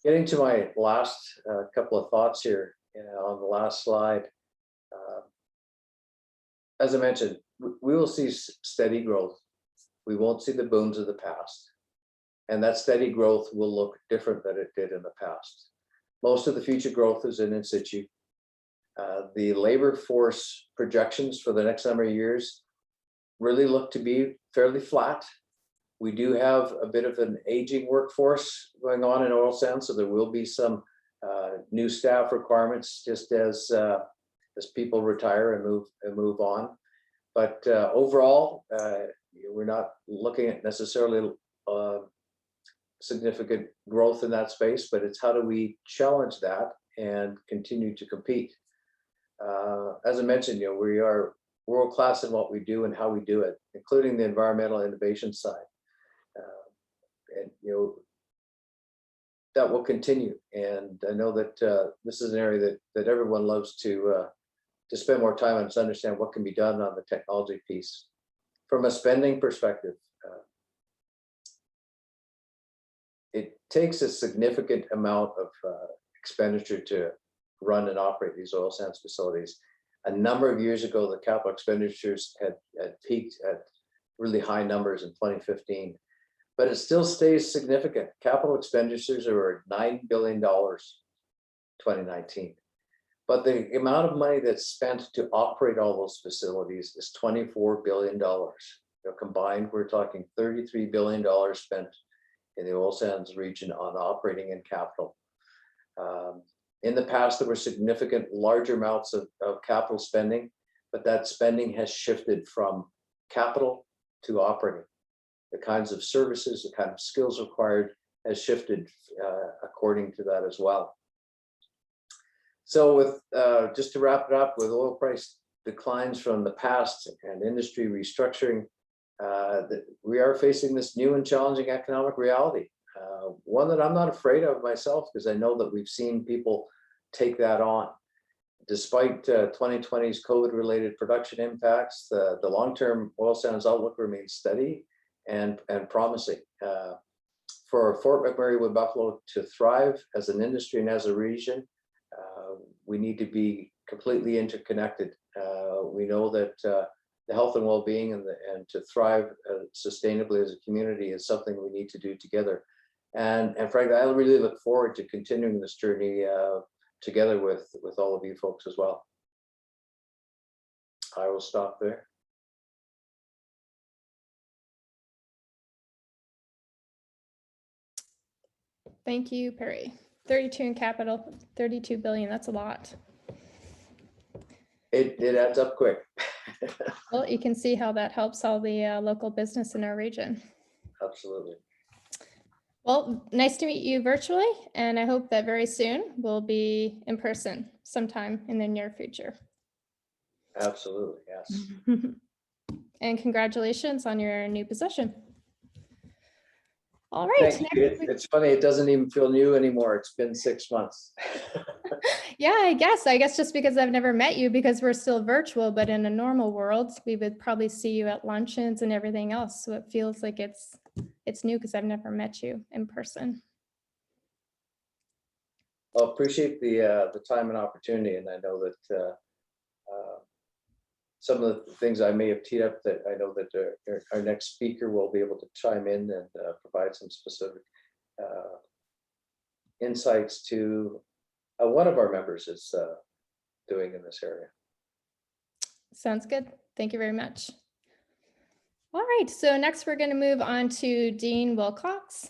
Getting to my last couple of thoughts here on the last slide. As I mentioned, we will see steady growth. We won't see the booms of the past. And that steady growth will look different than it did in the past. Most of the future growth is in situ. The labor force projections for the next number of years really look to be fairly flat. We do have a bit of an aging workforce going on in oil sands, so there will be some new staff requirements just as people retire and move on. But overall, we're not looking at necessarily significant growth in that space, but it's how do we challenge that and continue to compete. As I mentioned, we are world-class in what we do and how we do it, including the environmental innovation side. And that will continue. And I know that this is an area that everyone loves to spend more time on, to understand what can be done on the technology piece. From a spending perspective, it takes a significant amount of expenditure to run and operate these oil sands facilities. A number of years ago, the capital expenditures had peaked at really high numbers in 2015, but it still stays significant. Capital expenditures are $9 billion 2019. But the amount of money that's spent to operate all those facilities is $24 billion. Combined, we're talking $33 billion spent in the oil sands region on operating and capital. In the past, there were significant larger amounts of capital spending, but that spending has shifted from capital to operating. The kinds of services, the kind of skills required has shifted according to that as well. So with just to wrap it up, with oil price declines from the past and industry restructuring, we are facing this new and challenging economic reality. One that I'm not afraid of myself, because I know that we've seen people take that on. Despite 2020's COVID-related production impacts, the long-term oil sands outlook remains steady and promising. For Fort McMurray Wood Buffalo to thrive as an industry and as a region, we need to be completely interconnected. We know that the health and well-being and to thrive sustainably as a community is something we need to do together. And frankly, I really look forward to continuing this journey together with all of you folks as well. I will stop there. Thank you, Perry. 32 in capital, 32 billion, that's a lot. It adds up quick. Well, you can see how that helps all the local business in our region. Absolutely. Well, nice to meet you virtually, and I hope that very soon we'll be in person sometime in the near future. Absolutely, yes. And congratulations on your new position. All right. Thank you. It's funny, it doesn't even feel new anymore. It's been 6 months. Yeah, I guess just because I've never met you, because we're still virtual, but in a normal world, we would probably see you at luncheons and everything else. So it feels like it's new because I've never met you in person. Well, appreciate the time and opportunity, and I know that some of the things I may have teed up, that I know that our next speaker will be able to chime in and provide some specific insights to one of our members is doing in this area. Sounds good. Thank you very much. All right, so next we're going to move on to Dean Wilcox.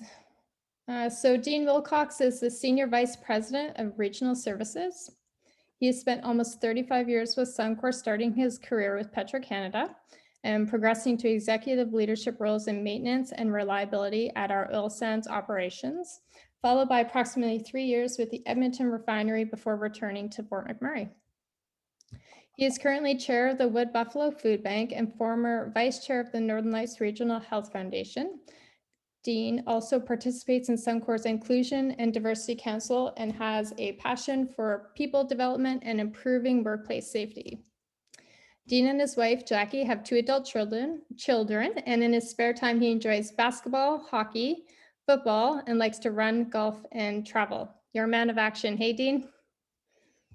So Dean Wilcox is the Senior Vice President of Regional Services. He has spent almost 35 years with Suncor, starting his career with Petro-Canada and progressing to executive leadership roles in maintenance and reliability at our oil sands operations, followed by approximately 3 years with the Edmonton refinery before returning to Fort McMurray. He is currently chair of the Wood Buffalo Food Bank and former vice chair of the Northern Lights Regional Health Foundation. Dean also participates in Suncor's Inclusion and Diversity Council and has a passion for people development and improving workplace safety. Dean and his wife, Jackie, have 2 adult children, and in his spare time, he enjoys basketball, hockey, football, and likes to run, golf, and travel. You're a man of action. Hey, Dean.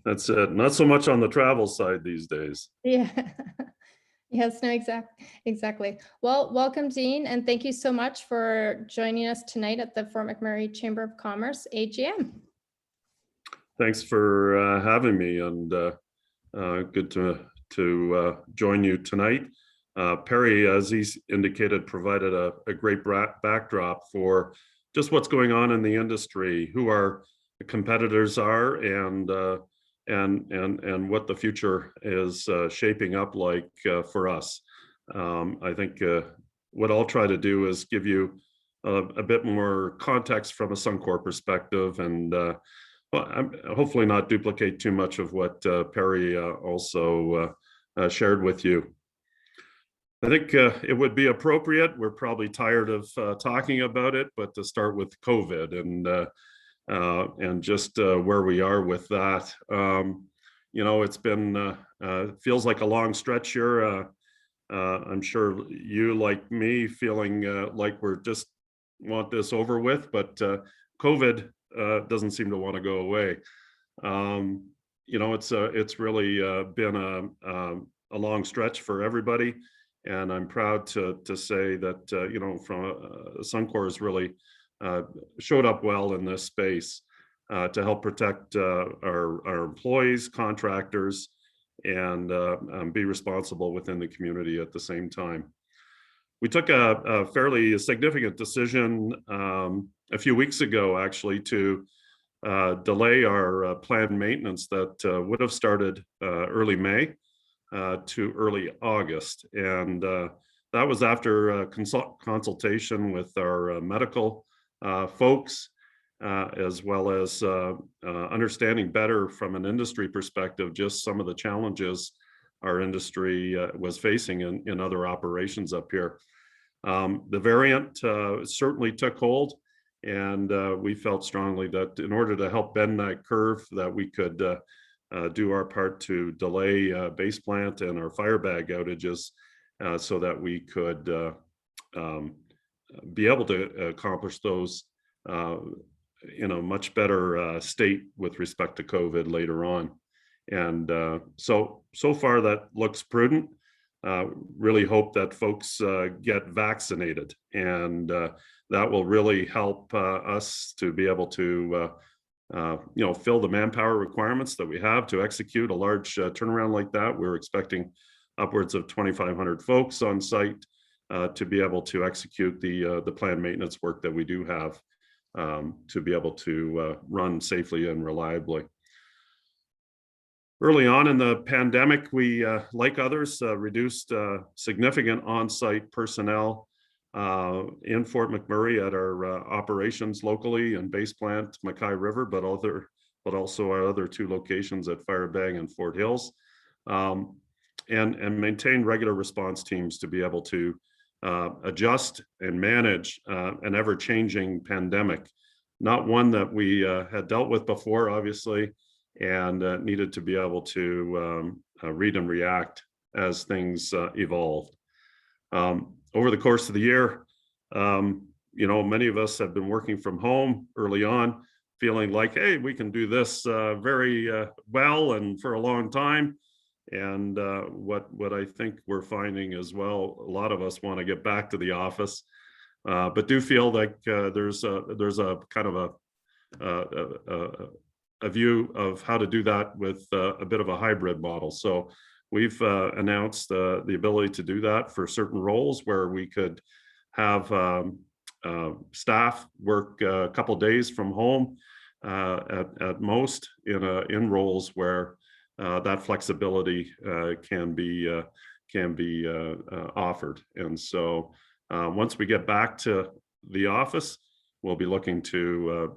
That's it. Not so much on the travel side these days. Yeah. Yes, no, exactly. Well, welcome, Dean, and thank you so much for joining us tonight at the Fort McMurray Chamber of Commerce AGM. Thanks for having me, and good to join you tonight. Perry, as he's indicated, provided a great backdrop for just what's going on in the industry, who our competitors are, and what the future is shaping up like for us. I think what I'll try to do is give you a bit more context from a Suncor perspective, and hopefully not duplicate too much of what Perry also shared with you. I think it would be appropriate. We're probably tired of talking about it, but to start with COVID and just where we are with that. It's been feels like a long stretch here. I'm sure you, like me, feeling like we're just want this over with, but COVID doesn't seem to want to go away. It's really been a long stretch for everybody. And I'm proud to say that, Suncor has really showed up well in this space to help protect our employees, contractors, and be responsible within the community at the same time. We took a fairly significant decision a few weeks ago, actually, to delay our planned maintenance that would have started early May to early August. And that was after consultation with our medical folks, as well as understanding better from an industry perspective, just some of the challenges our industry was facing in other operations up here. The variant certainly took hold, and we felt strongly that in order to help bend that curve, that we could do our part to delay base plant and our firebag outages so that we could be able to accomplish those in a much better state with respect to COVID later on. And so far that looks prudent. Really hope that folks get vaccinated, and that will really help us to be able to fill the manpower requirements that we have to execute a large turnaround like that. We're expecting upwards of 2,500 folks on site to be able to execute the planned maintenance work that we do have to be able to run safely and reliably. Early on in the pandemic, we, like others, reduced significant on-site personnel in Fort McMurray at our operations locally and base plant Mackay River, but also our other two locations at Firebag and Fort Hills, and maintain regular response teams to be able to adjust and manage an ever-changing pandemic, not one that we had dealt with before, obviously, and needed to be able to read and react as things evolved. Over the course of the year, many of us have been working from home early on, feeling like, hey, we can do this very well and for a long time. And what I think we're finding as well, a lot of us want to get back to the office, but do feel like there's a kind of a view of how to do that with a bit of a hybrid model. So we've announced the ability to do that for certain roles where we could have staff work a couple days from home at most in roles where that flexibility can be offered. And so once we get back to the office, we'll be looking to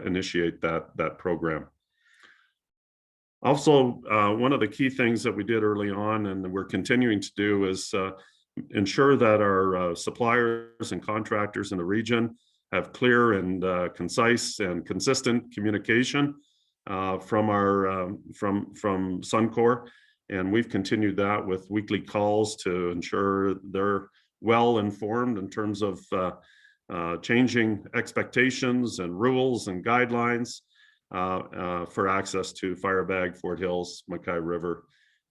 initiate that program. Also, one of the key things that we did early on and we're continuing to do is ensure that our suppliers and contractors in the region have clear and concise and consistent communication from Suncor. And we've continued that with weekly calls to ensure they're well informed in terms of changing expectations and rules and guidelines for access to Firebag, Fort Hills, Mackay River,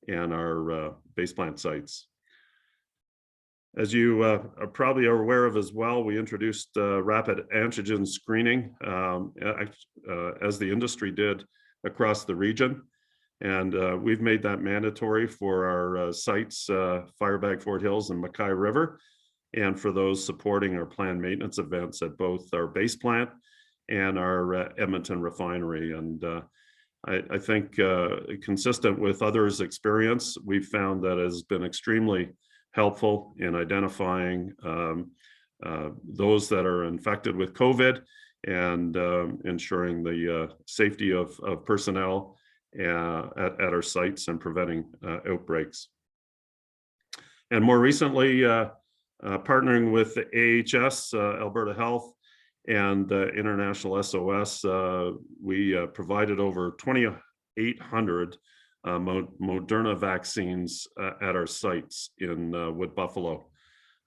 and our base plant sites. As you are probably aware of as well, we introduced rapid antigen screening as the industry did across the region. And we've made that mandatory for our sites, Firebag, Fort Hills, and Mackay River, and for those supporting our planned maintenance events at both our base plant and our Edmonton refinery. And I think consistent with others' experience, we've found that has been extremely helpful in identifying those that are infected with COVID and ensuring the safety of personnel at our sites and preventing outbreaks. And more recently, partnering with the AHS, Alberta Health, and International SOS, we provided over 2,800 Moderna vaccines at our sites in Wood Buffalo.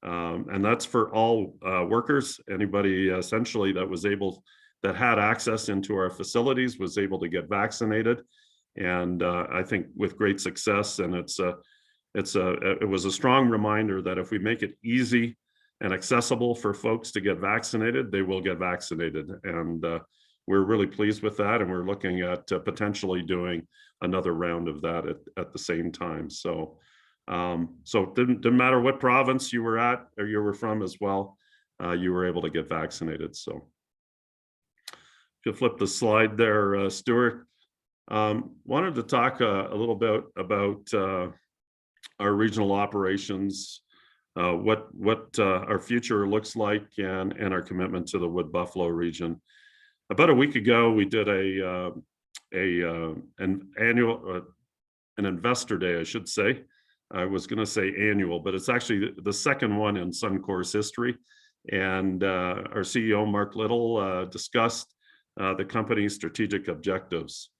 And that's for all workers. Anybody essentially that had access into our facilities was able to get vaccinated. And I think with great success. And it was a strong reminder that if we make it easy and accessible for folks to get vaccinated, they will get vaccinated. And we're really pleased with that. And we're looking at potentially doing another round of that at the same time. So it didn't matter what province you were at or you were from as well, you were able to get vaccinated. So if you flip the slide there, Stuart, wanted to talk a little bit about our regional operations, what our future looks like, and our commitment to the Wood Buffalo region. About a week ago, we did an investor day, I should say. I was going to say annual, but it's actually the second one in Suncor's history. And our CEO, Mark Little, discussed the company's strategic objectives.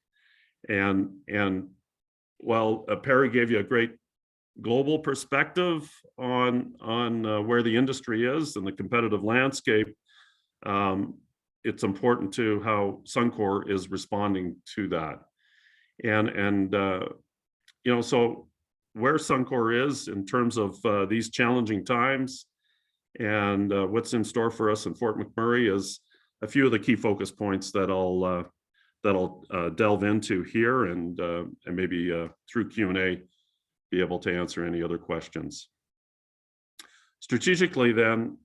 And while Perry gave you a great global perspective on where the industry is and the competitive landscape, it's important to how Suncor is responding to that. And so where Suncor is in terms of these challenging times and what's in store for us in Fort McMurray is a few of the key focus points that I'll delve into here, and maybe through Q&A be able to answer any other questions. Strategically then,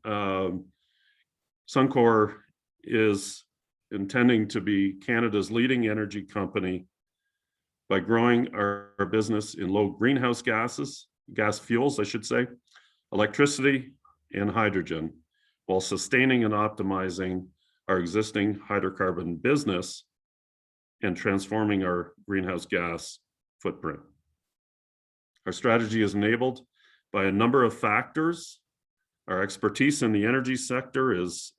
Suncor is intending to be Canada's leading energy company by growing our business in low greenhouse gas fuels, I should say, electricity and hydrogen, while sustaining and optimizing our existing hydrocarbon business and transforming our greenhouse gas footprint. Our strategy is enabled by a number of factors. Our expertise in the energy sector is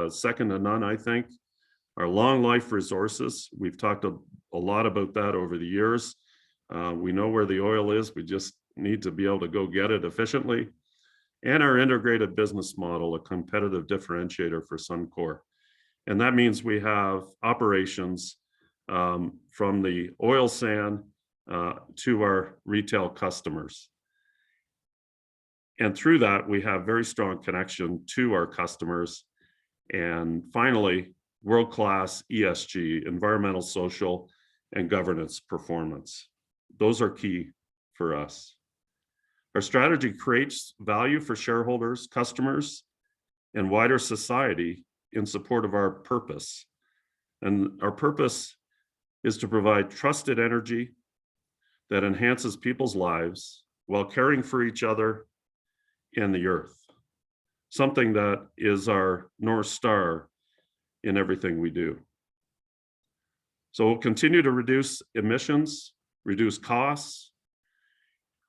second to none, I think. Our long life resources, we've talked a lot about that over the years. We know where the oil is, we just need to be able to go get it efficiently. And our integrated business model, a competitive differentiator for Suncor. And that means we have operations from the oil sand to our retail customers. And through that, we have very strong connection to our customers. And finally, world-class ESG, environmental, social, and governance performance. Those are key for us. Our strategy creates value for shareholders, customers, and wider society in support of our purpose. And our purpose is to provide trusted energy that enhances people's lives while caring for each other and the earth, something that is our North Star in everything we do. So we'll continue to reduce emissions, reduce costs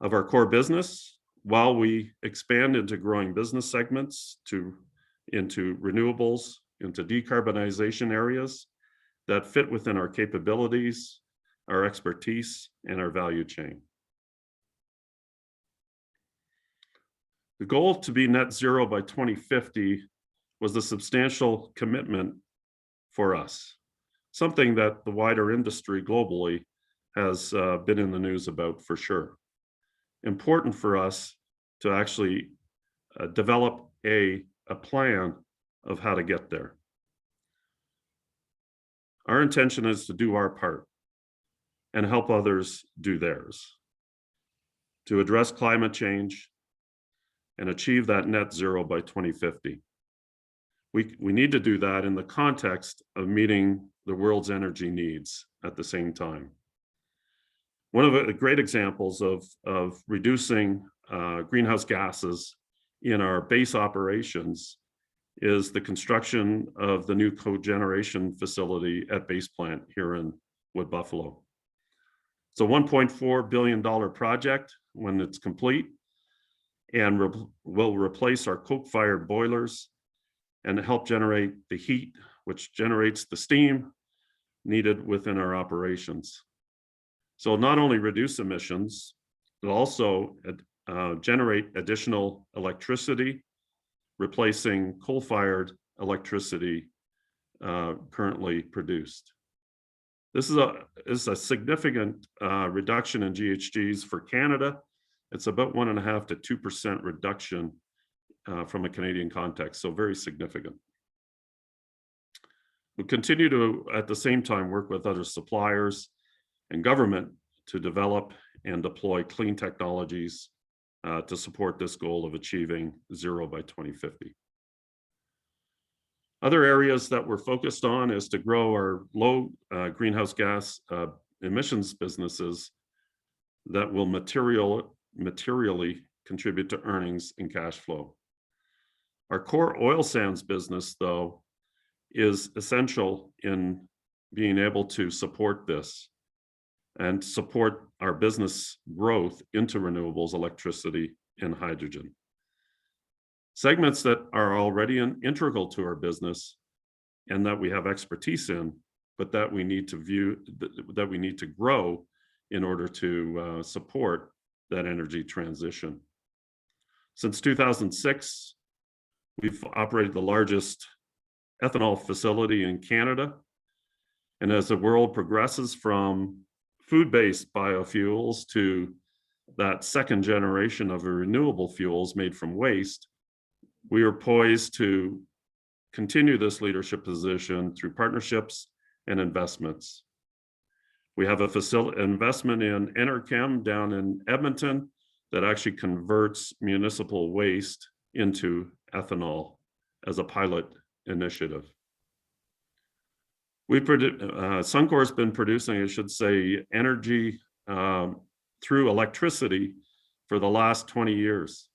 of our core business while we expand into growing business segments, into renewables, into decarbonization areas that fit within our capabilities, our expertise, and our value chain. The goal to be net zero by 2050 was a substantial commitment for us, something that the wider industry globally has been in the news about for sure. Important for us to actually develop a plan of how to get there. Our intention is to do our part and help others do theirs, to address climate change and achieve that net zero by 2050. We need to do that in the context of meeting the world's energy needs at the same time. One of the great examples of reducing greenhouse gases in our base operations is the construction of the new cogeneration facility at Base Plant here in Wood Buffalo. It's a $1.4 billion project when it's complete, and will replace our coke-fired boilers and help generate the heat, which generates the steam needed within our operations. So not only reduce emissions, but also generate additional electricity, replacing coal-fired electricity currently produced. This is a significant reduction in GHGs for Canada. It's about 1.5% to 2% reduction from a Canadian context, so very significant. We continue to, at the same time, work with other suppliers and government to develop and deploy clean technologies to support this goal of achieving zero by 2050. Other areas that we're focused on is to grow our low greenhouse gas emissions businesses that will materially contribute to earnings and cash flow. Our core oil sands business, though, is essential in being able to support this and support our business growth into renewables, electricity, and hydrogen. Segments that are already integral to our business and that we have expertise in, but that we need to grow in order to support that energy transition. Since 2006, we've operated the largest ethanol facility in Canada. And as the world progresses from food-based biofuels to that second generation of renewable fuels made from waste, we are poised to continue this leadership position through partnerships and investments. We have an investment in Enerchem down in Edmonton that actually converts municipal waste into ethanol as a pilot initiative. Suncor has been producing, I should say, energy through electricity for the last 20 years.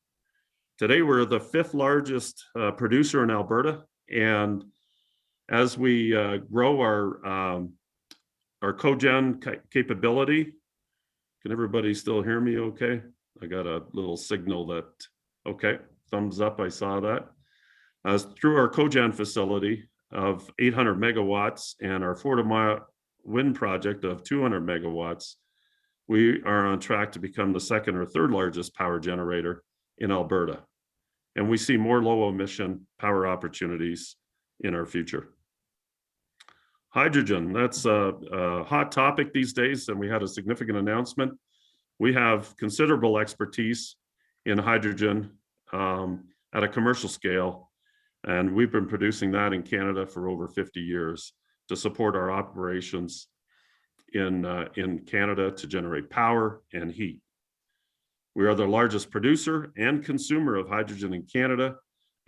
Today, we're the 5th largest producer in Alberta, and as we grow our cogen capability, can everybody still hear me okay? I got a little signal that, okay, thumbs up, I saw that. Through our cogen facility of 800 megawatts and our Fort Mile wind project of 200 megawatts, we are on track to become the 2nd or 3rd largest power generator in Alberta. And we see more low emission power opportunities in our future. Hydrogen, that's a hot topic these days, and we had a significant announcement. We have considerable expertise in hydrogen at a commercial scale, and we've been producing that in Canada for over 50 years to support our operations in Canada to generate power and heat. We are the largest producer and consumer of hydrogen in Canada,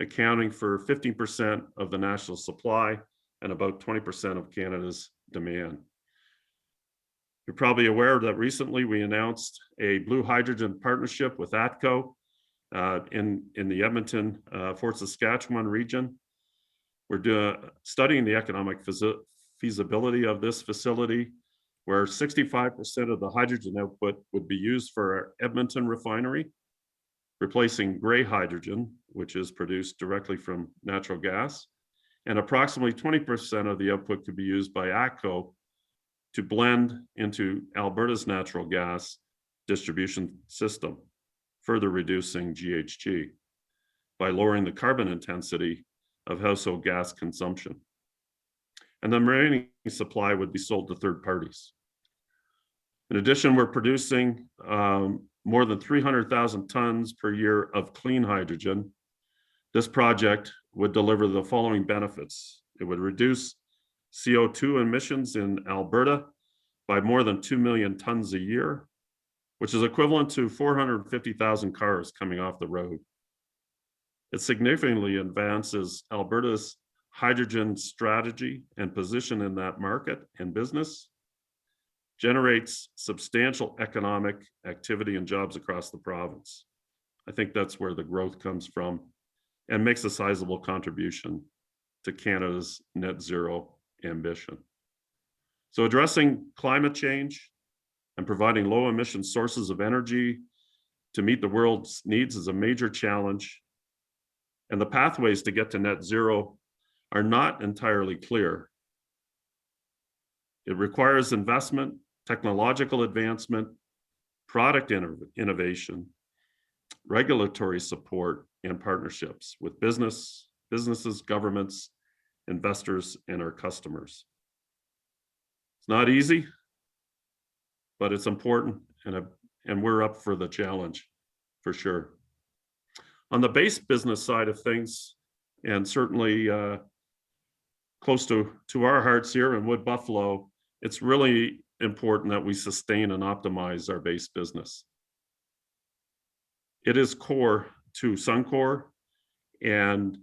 accounting for 15% of the national supply and about 20% of Canada's demand. You're probably aware that recently we announced a blue hydrogen partnership with ATCO in the Edmonton, Fort Saskatchewan region. We're studying the economic feasibility of this facility, where 65% of the hydrogen output would be used for our Edmonton refinery, replacing gray hydrogen, which is produced directly from natural gas, and approximately 20% of the output could be used by ATCO to blend into Alberta's natural gas distribution system, further reducing GHG by lowering the carbon intensity of household gas consumption. And the remaining supply would be sold to third parties. In addition, we're producing more than 300,000 tons per year of clean hydrogen. This project would deliver the following benefits. It would reduce CO2 emissions in Alberta by more than 2 million tons a year, which is equivalent to 450,000 cars coming off the road. It significantly advances Alberta's hydrogen strategy and position in that market and business, generates substantial economic activity and jobs across the province. I think that's where the growth comes from, and makes a sizable contribution to Canada's net zero ambition. So addressing climate change, and providing low emission sources of energy to meet the world's needs is a major challenge. And the pathways to get to net zero are not entirely clear. It requires investment, technological advancement, product innovation, regulatory support, and partnerships with businesses, governments, investors, and our customers. It's not easy, but it's important, and we're up for the challenge for sure. On the base business side of things, and certainly close to our hearts here in Wood Buffalo, it's really important that we sustain and optimize our base business. It is core to Suncor, and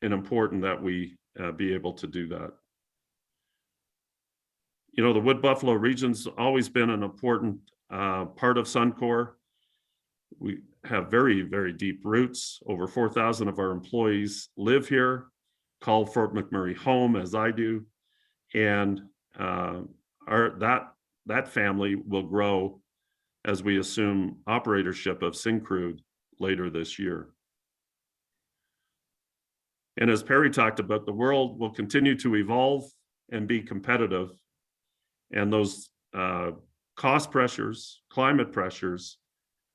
important that we be able to do that. You know, the Wood Buffalo region's always been an important part of Suncor. We have very, very deep roots. Over 4,000 of our employees live here, call Fort McMurray home, as I do, and that family will grow as we assume operatorship of Syncrude later this year. And as Perry talked about, the world will continue to evolve and be competitive, and those cost pressures, climate pressures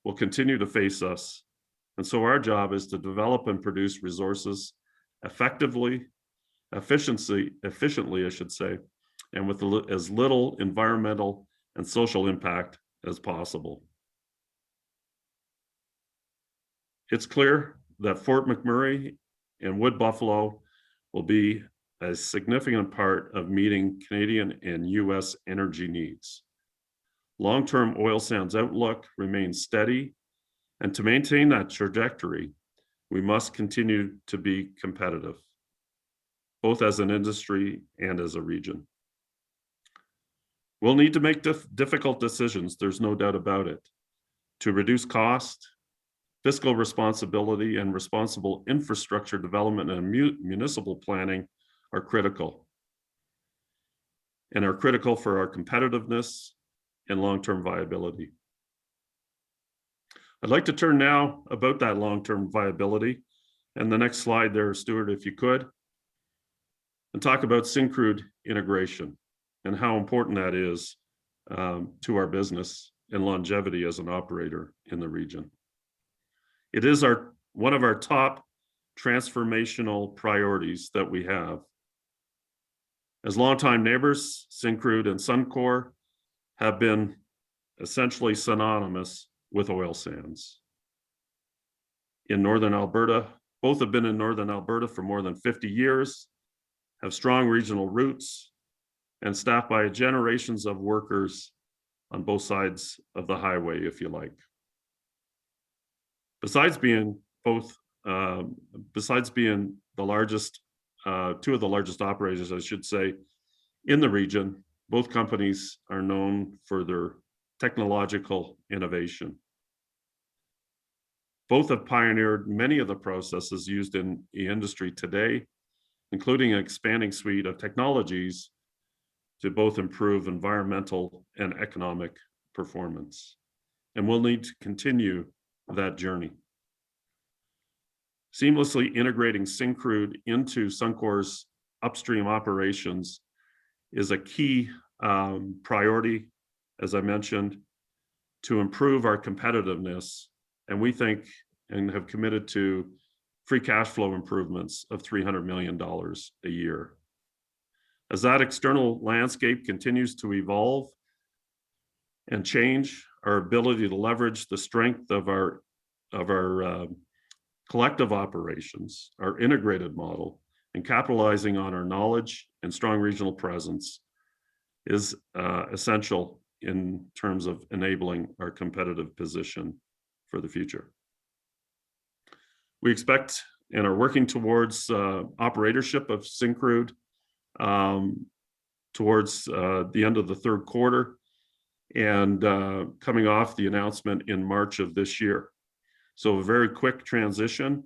will continue to face us. And so our job is to develop and produce resources efficiently, I should say, and with as little environmental and social impact as possible. It's clear that Fort McMurray and Wood Buffalo will be a significant part of meeting Canadian and US energy needs. Long-term oil sands outlook remains steady, and to maintain that trajectory, we must continue to be competitive, both as an industry and as a region. We'll need to make difficult decisions, there's no doubt about it, to reduce cost, fiscal responsibility, and responsible infrastructure development and municipal planning are critical, and are critical for our competitiveness and long-term viability. I'd like to turn now about that long-term viability, and the next slide there, Stuart, if you could, and talk about Syncrude integration and how important that is to our business and longevity as an operator in the region. It is one of our top transformational priorities that we have. As longtime neighbors, Syncrude and Suncor have been essentially synonymous with oil sands. In Northern Alberta, both have been in Northern Alberta for more than 50 years, have strong regional roots, and staffed by generations of workers on both sides of the highway, if you like. Besides being the largest, two of the largest operators, I should say, in the region, both companies are known for their technological innovation. Both have pioneered many of the processes used in the industry today, including an expanding suite of technologies to both improve environmental and economic performance. And we'll need to continue that journey. Seamlessly integrating Syncrude into Suncor's upstream operations is a key priority, as I mentioned, to improve our competitiveness. And we think and have committed to free cash flow improvements of $300 million a year. As that external landscape continues to evolve and change, our ability to leverage the strength of our collective operations, our integrated model, and capitalizing on our knowledge and strong regional presence is essential in terms of enabling our competitive position for the future. We expect and are working towards operatorship of Syncrude towards the end of the third quarter, and coming off the announcement in March of this year. So a very quick transition.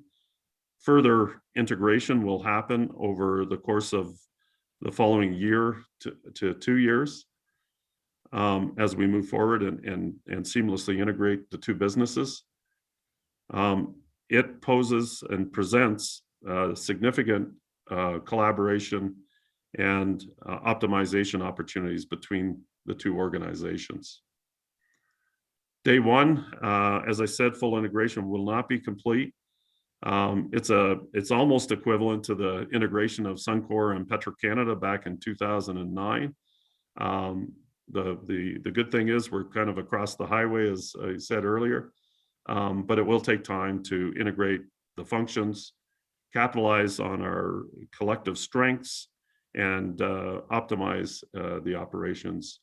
Further integration will happen over the course of the following year to 2 years. as we move forward and seamlessly integrate the two businesses. It poses and presents significant collaboration and optimization opportunities between the two organizations. Day one, as I said, full integration will not be complete. It's almost equivalent to the integration of Suncor and Petro-Canada back in 2009. The good thing is we're kind of across the highway, as I said earlier, but it will take time to integrate the functions, capitalize on our collective strengths, and optimize the operations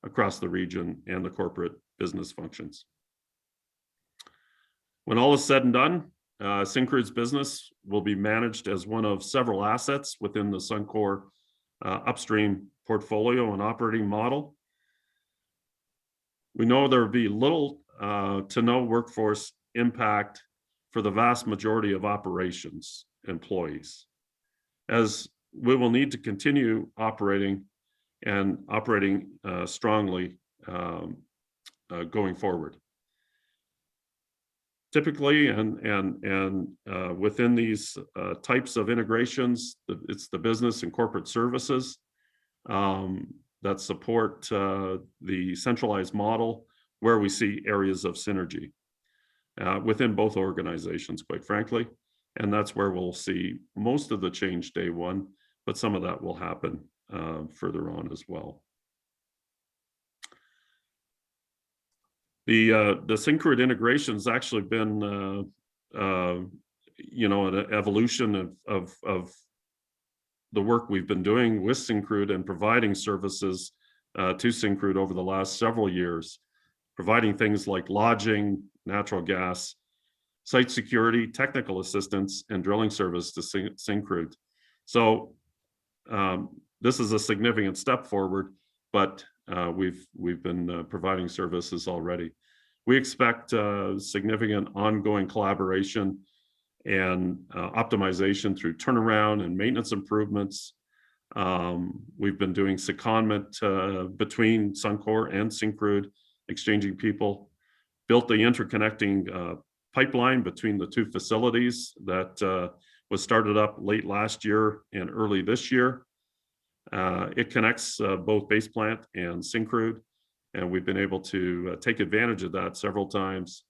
across the region and the corporate business functions. When all is said and done, Syncrude's business will be managed as one of several assets within the Suncor upstream portfolio and operating model. We know there will be little to no workforce impact for the vast majority of operations employees, as we will need to continue operating strongly going forward. Typically, and within these types of integrations, it's the business and corporate services that support the centralized model where we see areas of synergy within both organizations, quite frankly. And that's where we'll see most of the change day one, but some of that will happen further on as well. The Syncrude integration has actually been, an evolution of the work we've been doing with Syncrude and providing services to Syncrude over the last several years, providing things like lodging, natural gas, site security, technical assistance, and drilling service to Syncrude. So this is a significant step forward, but we've been providing services already. We expect significant ongoing collaboration and optimization through turnaround and maintenance improvements. We've been doing secondment between Suncor and Syncrude, exchanging people, built the interconnecting pipeline between the two facilities that was started up late last year and early this year. It connects both Base Plant and Syncrude, and we've been able to take advantage of that several times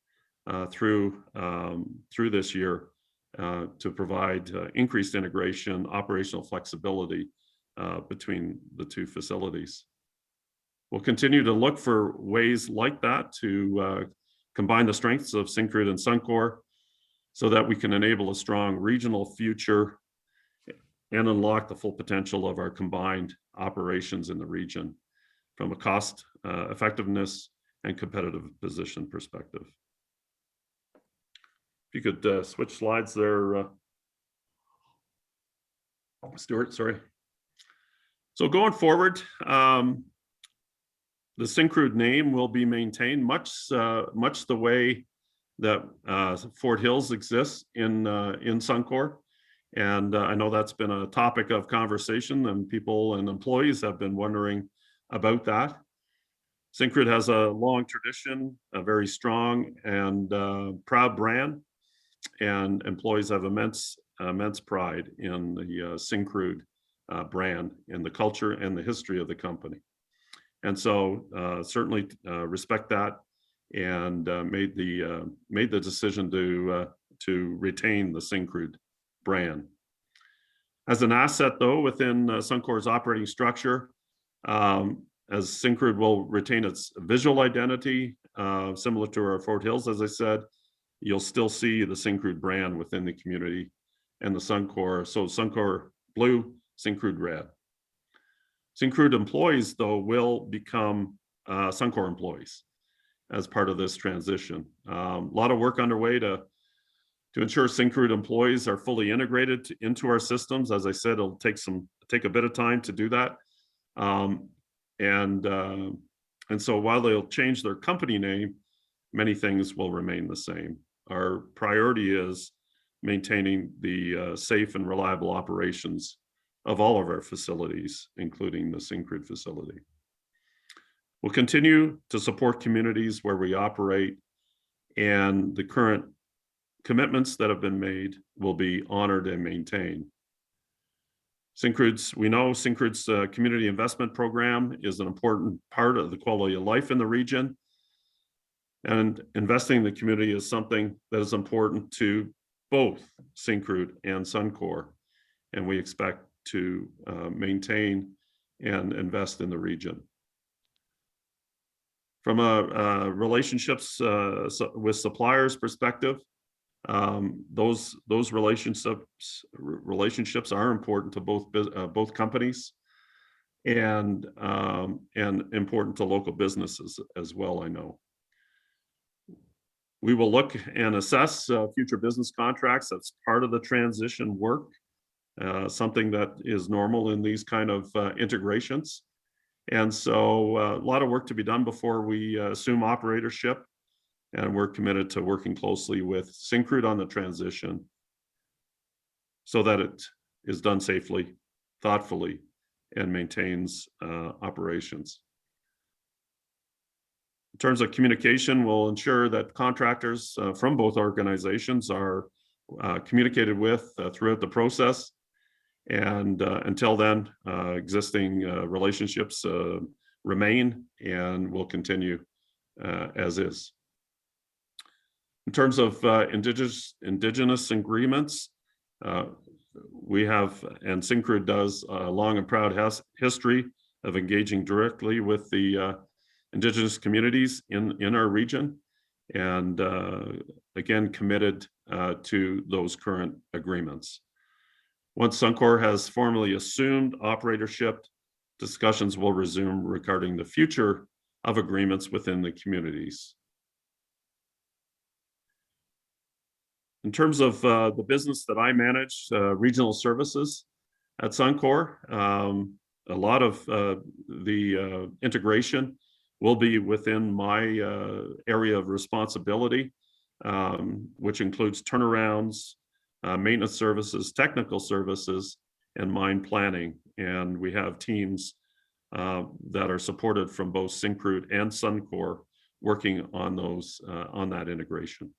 through this year to provide increased integration, operational flexibility between the two facilities. We'll continue to look for ways like that to combine the strengths of Syncrude and Suncor so that we can enable a strong regional future and unlock the full potential of our combined operations in the region from a cost effectiveness and competitive position perspective. If you could switch slides there, Stuart, sorry. So going forward, the Syncrude name will be maintained much the way that Fort Hills exists in Suncor. And I know that's been a topic of conversation, and people and employees have been wondering about that. Syncrude has a long tradition, a very strong and proud brand, and employees have immense pride in the Syncrude brand, in the culture and the history of the company. And so certainly respect that, and made the decision to retain the Syncrude brand. As an asset, though, within Suncor's operating structure, as Syncrude will retain its visual identity, similar to our Fort Hills, as I said, you'll still see the Syncrude brand within the community and the Suncor. So Suncor blue, Syncrude red. Syncrude employees, though, will become Suncor employees as part of this transition. A lot of work underway to ensure Syncrude employees are fully integrated into our systems. As I said, it'll take a bit of time to do that. And so while they'll change their company name, many things will remain the same. Our priority is maintaining the safe and reliable operations of all of our facilities, including the Syncrude facility. We'll continue to support communities where we operate, and the current commitments that have been made will be honored and maintained. We know Syncrude's community investment program is an important part of the quality of life in the region. And investing in the community is something that is important to both Syncrude and Suncor. And we expect to maintain and invest in the region. From a relationships with suppliers perspective, those relationships are important to both companies, and important to local businesses as well, I know. We will look and assess future business contracts. That's part of the transition work, something that is normal in these kind of integrations. And so a lot of work to be done before we assume operatorship. And we're committed to working closely with Syncrude on the transition so that it is done safely, thoughtfully, and maintains operations. In terms of communication, we'll ensure that contractors from both organizations are communicated with throughout the process. And until then, existing relationships remain and will continue as is. In terms of indigenous agreements, we have, and Syncrude does, a long and proud history of engaging directly with the indigenous communities in our region, and again, committed to those current agreements. Once Suncor has formally assumed operatorship, discussions will resume regarding the future of agreements within the communities. In terms of the business that I manage, regional services at Suncor, a lot of the integration will be within my area of responsibility, which includes turnarounds, maintenance services, technical services, and mine planning. And we have teams that are supported from both Syncrude and Suncor working on those on that integration.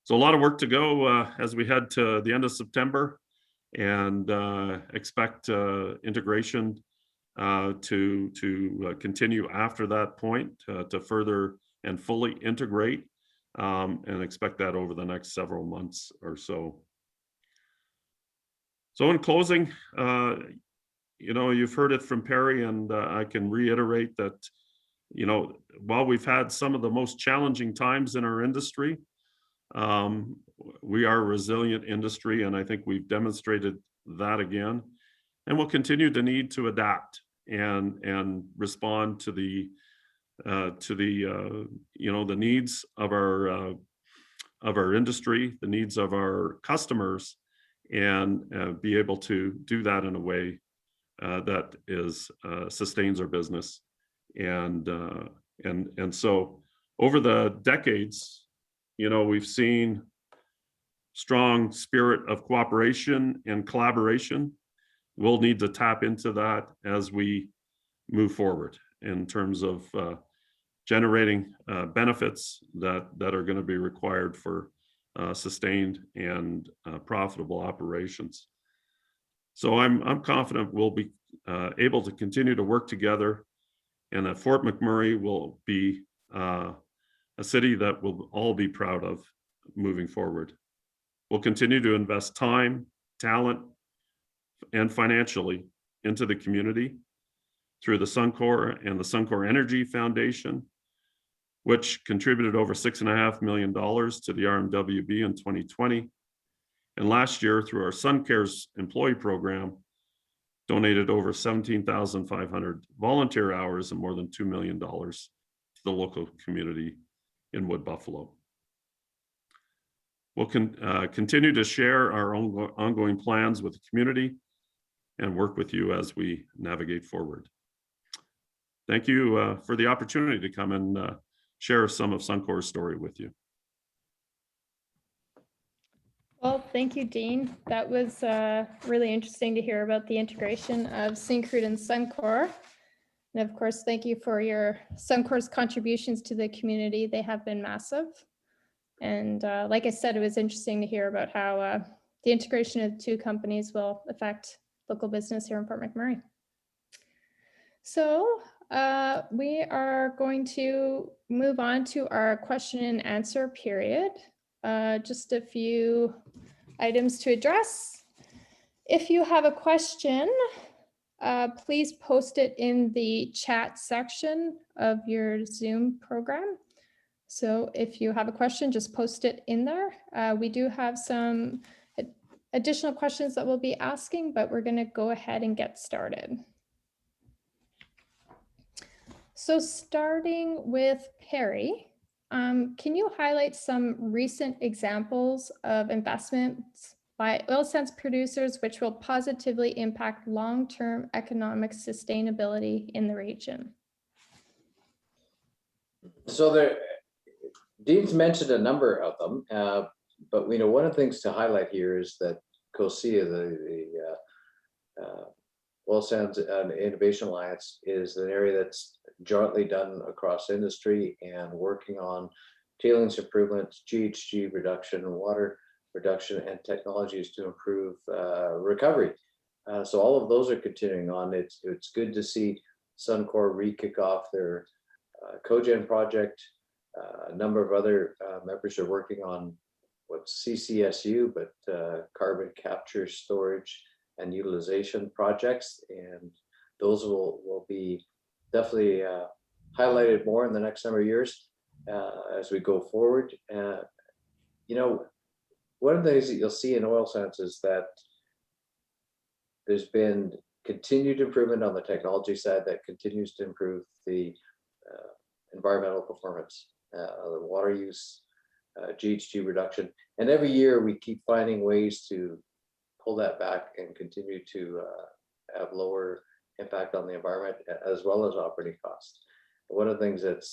So a lot of work to go as we head to the end of September, and expect integration to continue after that point, to further and fully integrate, and expect that over the next several months or so. So in closing, you've heard it from Perry, and I can reiterate that, while we've had some of the most challenging times in our industry, we are a resilient industry, and I think we've demonstrated that again. And we'll continue to need to adapt and respond to the the needs of our industry, the needs of our customers, and be able to do that in a way that sustains our business. And so over the decades, we've seen strong spirit of cooperation and collaboration. We'll need to tap into that as we move forward in terms of generating benefits that are going to be required for sustained and profitable operations. So I'm confident we'll be able to continue to work together, and that Fort McMurray will be a city that we'll all be proud of moving forward. We'll continue to invest time, talent, and financially into the community through the Suncor and the Suncor Energy Foundation, which contributed over $6.5 million to the RMWB in 2020. And last year, through our SunCares employee program, donated over 17,500 volunteer hours and more than $2 million to the local community in Wood Buffalo. We'll continue to share our ongoing plans with the community and work with you as we navigate forward. Thank you for the opportunity to come and share some of Suncor's story with you. Well, thank you, Dean. That was really interesting to hear about the integration of Syncrude and Suncor. And of course, thank you for your Suncor's contributions to the community. They have been massive. And like I said, it was interesting to hear about how the integration of the two companies will affect local business here in Fort McMurray. So we are going to move on to our question and answer period. Just a few items to address. If you have a question, please post it in the chat section of your Zoom program. So if you have a question, just post it in there. We do have some additional questions that we'll be asking, but we're going to go ahead and get started. So starting with Perry, can you highlight some recent examples of investments by oil sands producers which will positively impact long-term economic sustainability in the region? So Dean's mentioned a number of them, but we know one of the things to highlight here is that COSIA, the Oil Sands Innovation Alliance, is an area that's jointly done across industry and working on tailings improvements, GHG reduction, water reduction, and technologies to improve recovery. So all of those are continuing on. It's good to see Suncor re-kick off their cogen project. A number of other members are working on what's CCSU, but carbon capture, storage, and utilization projects, and those will be definitely highlighted more in the next number of years as we go forward. You know, one of the things that you'll see in oil sands is that there's been continued improvement on the technology side that continues to improve the environmental performance, the water use, GHG reduction, and every year we keep finding ways to pull that back and continue to have lower impact on the environment as well as operating costs. One of the things that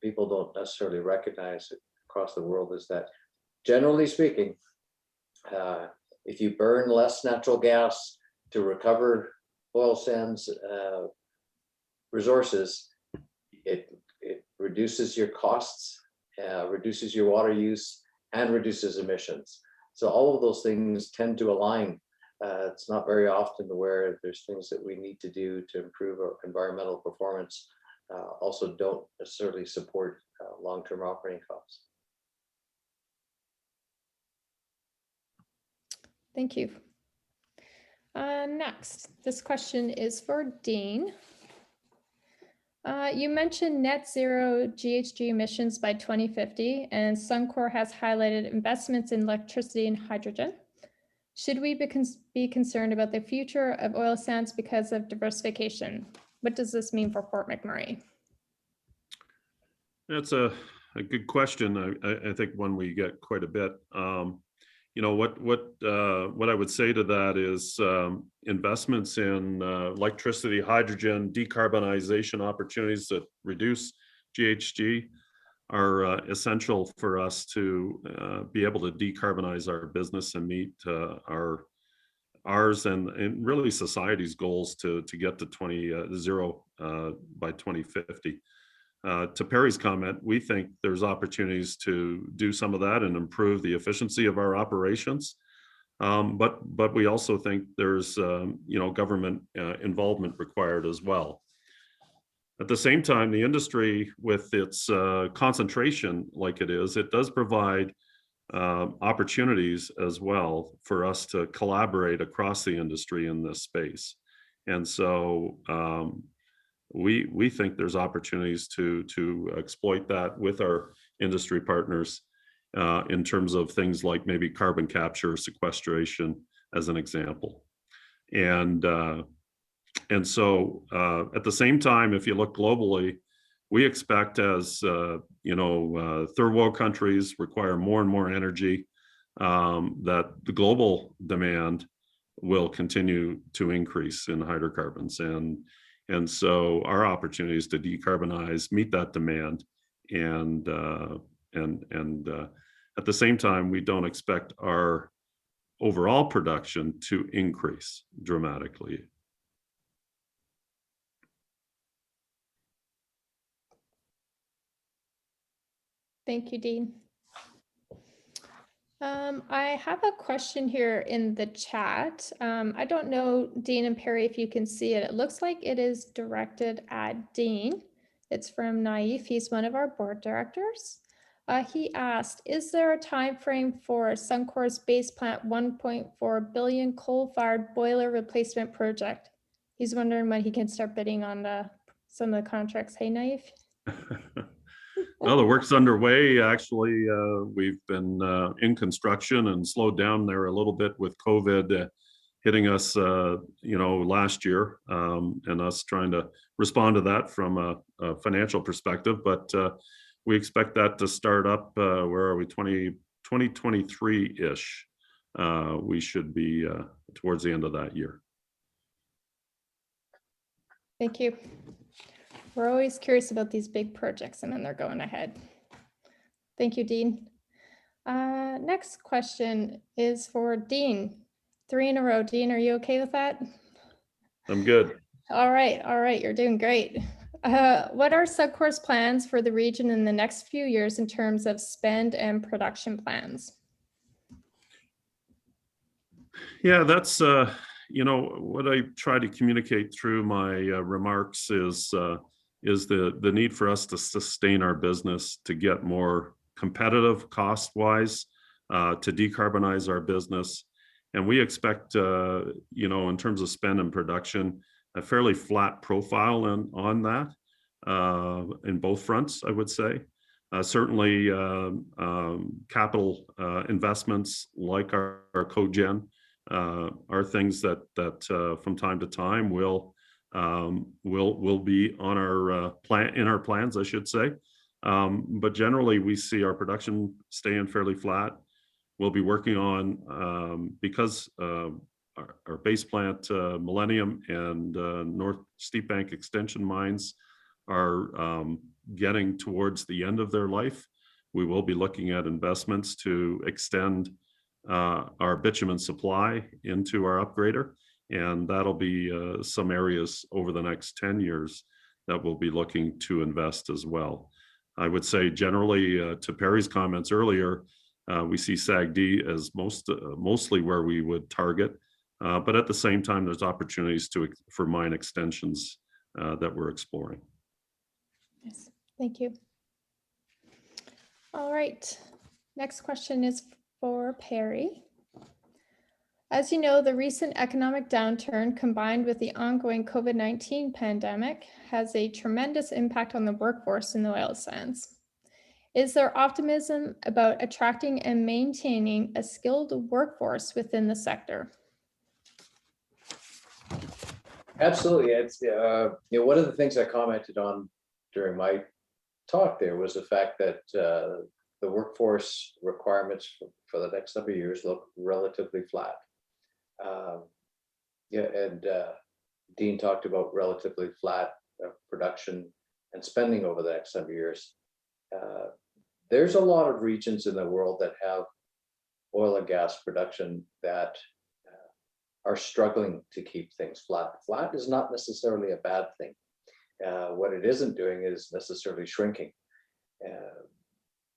people don't necessarily recognize across the world is that, generally speaking, if you burn less natural gas to recover oil sands resources, it reduces your costs, reduces your water use, and reduces emissions. So all of those things tend to align. It's not very often where there's things that we need to do to improve our environmental performance also don't necessarily support long-term operating costs. Thank you. Next, this question is for Dean. You mentioned net zero GHG emissions by 2050, and Suncor has highlighted investments in electricity and hydrogen. Should we be concerned about the future of oil sands because of diversification? What does this mean for Fort McMurray? That's a good question. I think one we get quite a bit. You know, what I would say to that is investments in electricity, hydrogen, decarbonization opportunities that reduce GHG are essential for us to be able to decarbonize our business and meet ours and really society's goals to get to zero by 2050. To Perry's comment, we think there's opportunities to do some of that and improve the efficiency of our operations. But we also think there's you know, government involvement required as well. At the same time, the industry, with its concentration like it is, it does provide opportunities as well for us to collaborate across the industry in this space. And so we think there's opportunities to exploit that with our industry partners in terms of things like maybe carbon capture, sequestration, as an example. And so at the same time, if you look globally, we expect as you know, third world countries require more and more energy, that the global demand will continue to increase in hydrocarbons. And so our opportunities to decarbonize, meet that demand, and at the same time, we don't expect our overall production to increase dramatically. Thank you, Dean. I have a question here in the chat. I don't know, Dean and Perry, if you can see it. It looks like it is directed at Dean. It's from Naif. He's one of our board directors. He asked, is there a time frame for Suncor's Base Plant 1.4 billion coal-fired boiler replacement project? He's wondering when he can start bidding on some of the contracts. Hey, Naif? Well, the work's underway. Actually, we've been in construction and slowed down there a little bit with COVID hitting us, last year, and us trying to respond to that from a financial perspective. But we expect that to start up, where are we, 2023-ish. We should be towards the end of that year. Thank you. We're always curious about these big projects and then they're going ahead. Thank you, Dean. Next question is for Dean. 3 in a row. Dean, are you okay with that? I'm good. All right, you're doing great. What are Suncor's plans for the region in the next few years in terms of spend and production plans? Yeah, that's what I try to communicate through my remarks is the need for us to sustain our business, to get more competitive cost-wise, to decarbonize our business. And we expect, in terms of spend and production, a fairly flat profile on that in both fronts, I would say. Certainly, capital investments like our cogen are things that from time to time will be on our plans, I should say. But generally, we see our production staying fairly flat. We'll be working on, because our Base Plant Millennium and North Steepbank Extension mines are getting towards the end of their life. We will be looking at investments to extend our bitumen supply into our upgrader. And that'll be some areas over the next 10 years that we'll be looking to invest as well. I would say generally, to Perry's comments earlier, we see SAGD as mostly where we would target. But at the same time, there's opportunities for mine extensions that we're exploring. Yes, thank you. All right, next question is for Perry. As you know, the recent economic downturn combined with the ongoing COVID-19 pandemic has a tremendous impact on the workforce in the oil sands. Is there optimism about attracting and maintaining a skilled workforce within the sector? Absolutely. It's one of the things I commented on during my talk there was the fact that the workforce requirements for the next number of years look relatively flat. Dean talked about relatively flat production and spending over the next number of years. There's a lot of regions in the world that have oil and gas production that are struggling to keep things flat. Flat is not necessarily a bad thing. What it isn't doing is necessarily shrinking.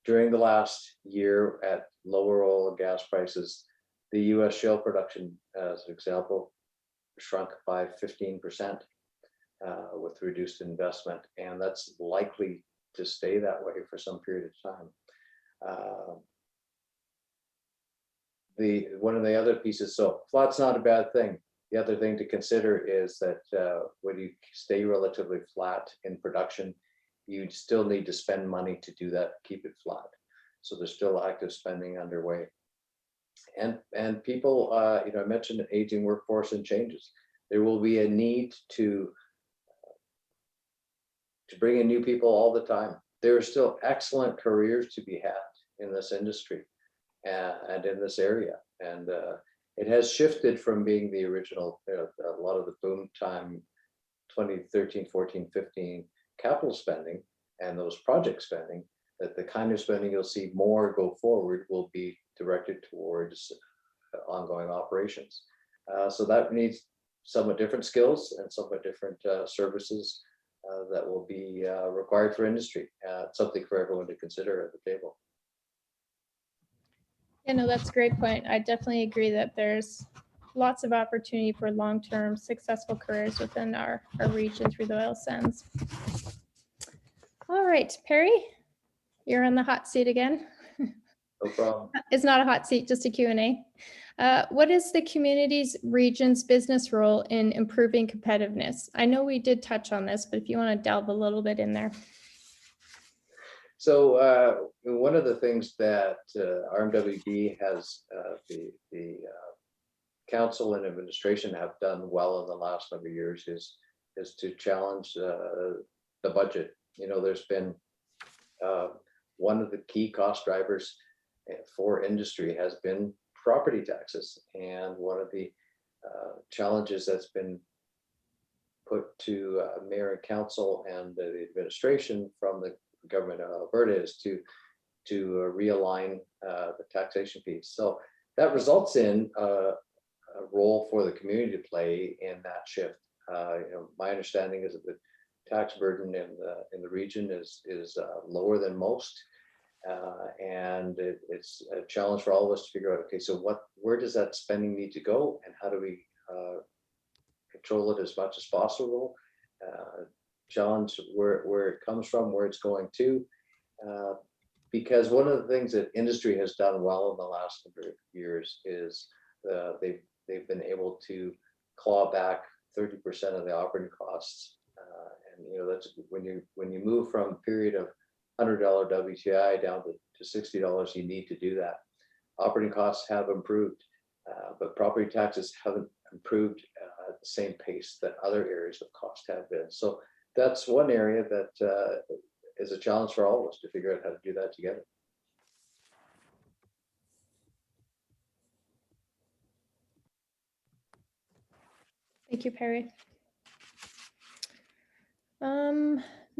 During the last year at lower oil and gas prices, the US shale production, as an example, shrunk by 15% with reduced investment, and that's likely to stay that way for some period of time. One of the other pieces, so flat's not a bad thing. The other thing to consider is that when you stay relatively flat in production, you still need to spend money to do that, keep it flat. So there's still active spending underway. And people, I mentioned an aging workforce and changes. There will be a need to bring in new people all the time. There are still excellent careers to be had in this industry and in this area. And it has shifted from being the original, a lot of the boom time, 2013, 14, 15 capital spending and those project spending, that the kind of spending you'll see more go forward will be directed towards ongoing operations. So that needs somewhat different skills and somewhat different services that will be required for industry. Something for everyone to consider at the table. Yeah, no, that's a great point. I definitely agree that there's lots of opportunity for long-term successful careers within our region through the oil sands. All right, Perry, you're on the hot seat again. No problem. It's not a hot seat, just a Q&A. What is the community's region's business role in improving competitiveness? I know we did touch on this, but if you want to delve a little bit in there. So one of the things that RMWB has, the council and administration have done well in the last number of years is to challenge the budget. You know, there's been one of the key cost drivers for industry has been property taxes, and one of the challenges that's been put to mayor and council and the administration from the government of Alberta is to realign the taxation piece. So that results in a role for the community to play in that shift. You know, my understanding is that the tax burden in the region is lower than most, and it's a challenge for all of us to figure out. Okay, so where does that spending need to go, and how do we control it as much as possible? Challenge where it comes from, where it's going to, because one of the things that industry has done well in the last number of years is they've been able to claw back 30% of the operating costs, and you know, that's when you move from a period of $100 WTI down to $60, you need to do that. Operating costs have improved, but property taxes haven't improved at the same pace that other areas of cost have been. So that's one area that is a challenge for all of us to figure out how to do that together. Thank you, Perry.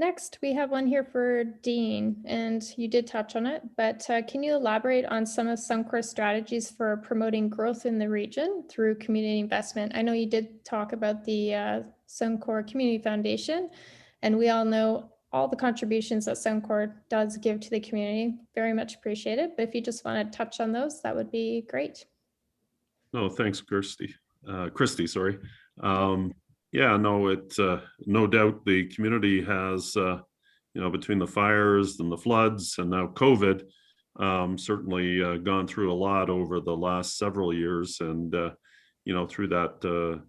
Next, we have one here for Dean, and you did touch on it, but can you elaborate on some of Suncor's strategies for promoting growth in the region through community investment? I know you did talk about the Suncor Community Foundation, and we all know all the contributions that Suncor does give to the community. Very much appreciated, but if you just want to touch on those, that would be great. No, thanks, Christy, sorry. Yeah, no, no doubt the community has, you know, between the fires and the floods and now COVID, certainly gone through a lot over the last several years. And, you know, through that,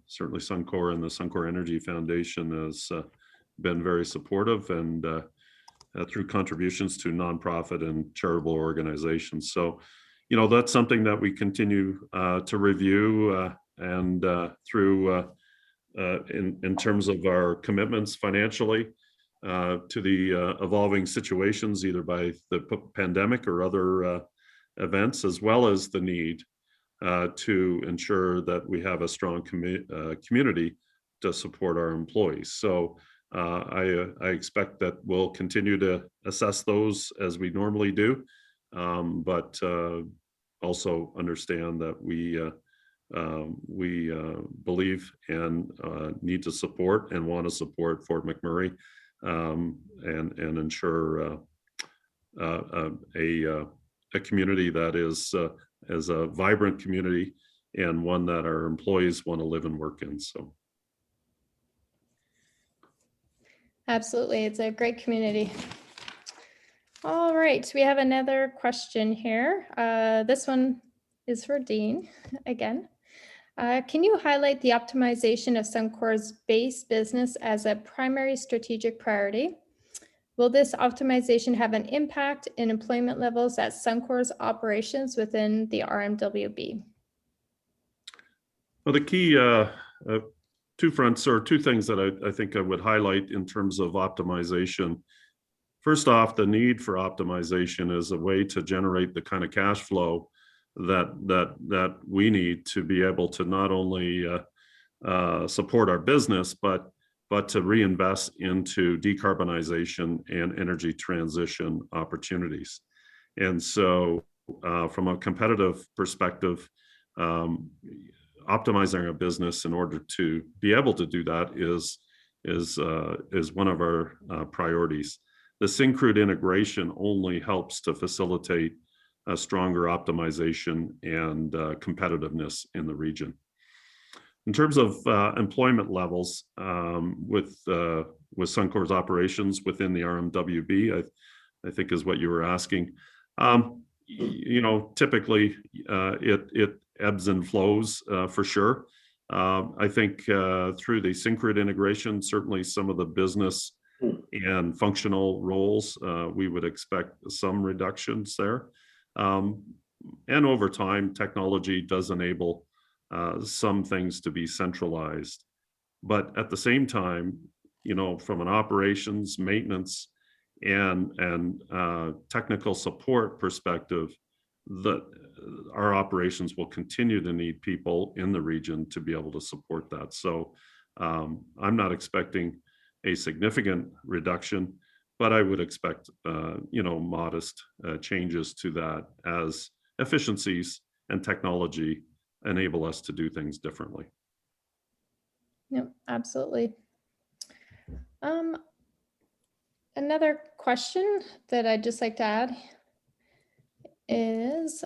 certainly Suncor and the Suncor Energy Foundation has been very supportive, and through contributions to nonprofit and charitable organizations. So, you know, that's something that we continue to review and through in terms of our commitments financially to the evolving situations, either by the pandemic or other events, as well as the need to ensure that we have a strong community to support our employees. So I expect that we'll continue to assess those as we normally do, but also understand that we believe and need to support and want to support Fort McMurray, and ensure a community that is a vibrant community and one that our employees want to live and work in. So. Absolutely, it's a great community. All right, we have another question here. This one is for Dean again. Can you highlight the optimization of Suncor's base business as a primary strategic priority? Will this optimization have an impact in employment levels at Suncor's operations within the RMWB? Well, the key two fronts, or two things that I think I would highlight in terms of optimization. First off, the need for optimization is a way to generate the kind of cash flow that we need to be able to not only support our business, but to reinvest into decarbonization and energy transition opportunities. And so from a competitive perspective, optimizing our business in order to be able to do that is is one of our priorities. The Syncrude integration only helps to facilitate a stronger optimization and competitiveness in the region. In terms of employment levels with Suncor's operations within the RMWB, I think is what you were asking. You know, typically it ebbs and flows for sure. I think through the Syncrude integration, certainly some of the business and functional roles, we would expect some reductions there. And over time, technology does enable some things to be centralized. But at the same time, you know, from an operations, maintenance, and technical support perspective, that our operations will continue to need people in the region to be able to support that. So I'm not expecting a significant reduction, but I would expect you know, modest changes to that as efficiencies and technology enable us to do things differently. Yep, absolutely. Another question that I'd just like to add is,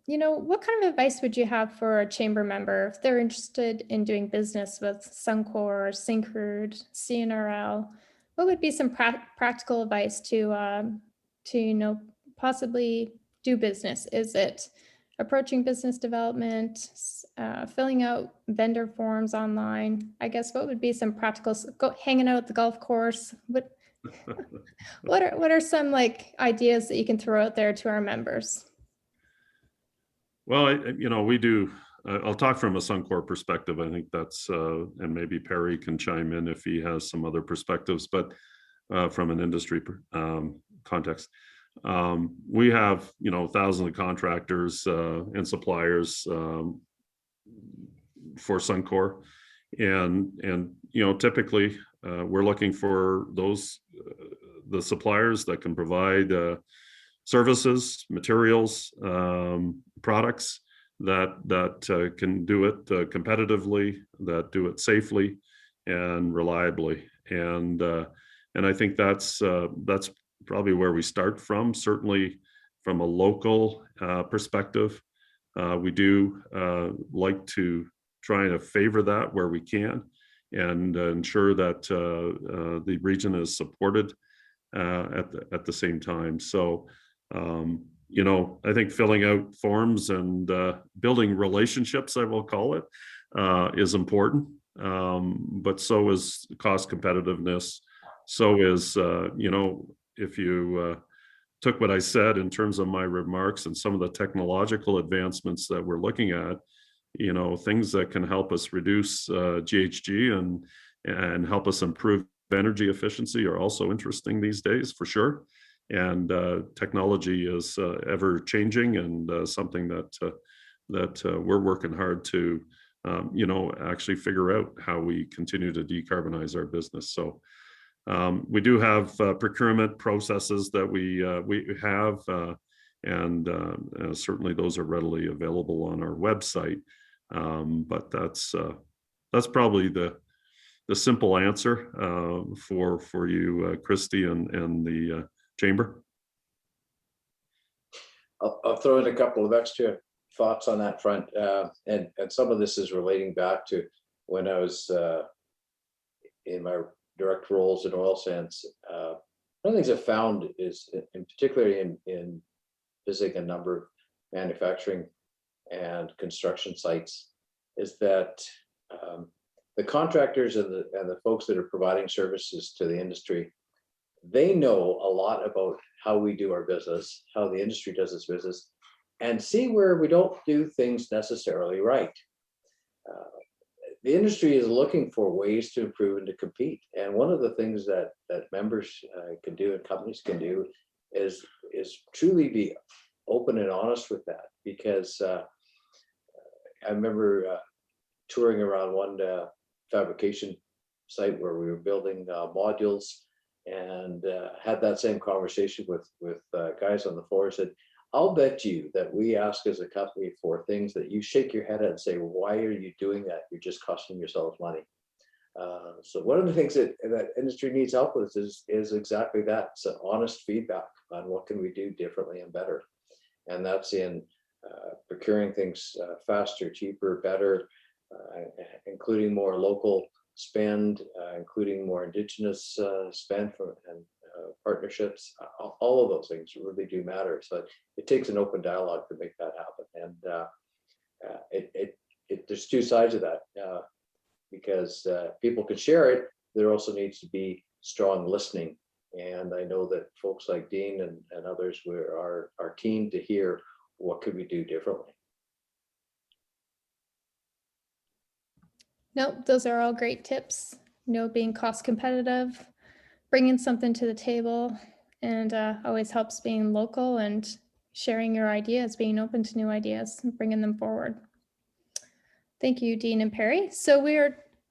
you know, what kind of advice would you have for a chamber member if they're interested in doing business with Suncor, Syncrude, CNRL? What would be some practical advice to you know, possibly do business? Is it approaching business development, filling out vendor forms online? I guess what would be some practical, hanging out at the golf course? What are some like ideas that you can throw out there to our members? Well, you know, we do. I'll talk from a Suncor perspective. I think that's, and maybe Perry can chime in if he has some other perspectives. But from an industry context, we have, you know, thousands of contractors and suppliers for Suncor, and you know, typically we're looking for those the suppliers that can provide services, materials, products that can do it competitively, that do it safely and reliably, and I think that's probably where we start from. Certainly, from a local perspective, we do like to try to favor that where we can, and ensure that the region is supported at the same time. So, you know, I think filling out forms and building relationships, I will call it, is important. But so is cost competitiveness. So is, you know, if you took what I said in terms of my remarks and some of the technological advancements that we're looking at, you know, things that can help us reduce GHG and help us improve energy efficiency are also interesting these days, for sure. And technology is ever changing, and something that we're working hard to, you know, actually figure out how we continue to decarbonize our business. So we do have procurement processes that we have, and certainly those are readily available on our website. But that's probably the simple answer for you, Christy, and the chamber. I'll throw in a couple of extra thoughts on that front, and some of this is relating back to when I was in my direct roles in oil sands. One of the things I found is, in particularly in visiting a number of manufacturing and construction sites, is that the contractors and the folks that are providing services to the industry, they know a lot about how we do our business, how the industry does its business, and see where we don't do things necessarily right. The industry is looking for ways to improve and to compete. And one of the things that members can do and companies can do is truly be open and honest with that. Because I remember touring around one fabrication site where we were building modules, and had that same conversation with guys on the floor. Said, I'll bet you that we ask as a company for things that you shake your head at and say, why are you doing that? You're just costing yourselves money. So one of the things that industry needs help with is exactly that. It's honest feedback on what can we do differently and better. And that's in procuring things faster, cheaper, better, including more local spend, including more Indigenous spend and partnerships. All of those things really do matter. So it takes an open dialogue to make that happen. And there's two sides of that. Because people can share it, there also needs to be strong listening. And I know that folks like Dean and others are keen to hear what could we do differently. Nope, those are all great tips. Being cost competitive, bringing something to the table, and always helps being local and sharing your ideas, being open to new ideas and bringing them forward. Thank you, Dean and Perry. So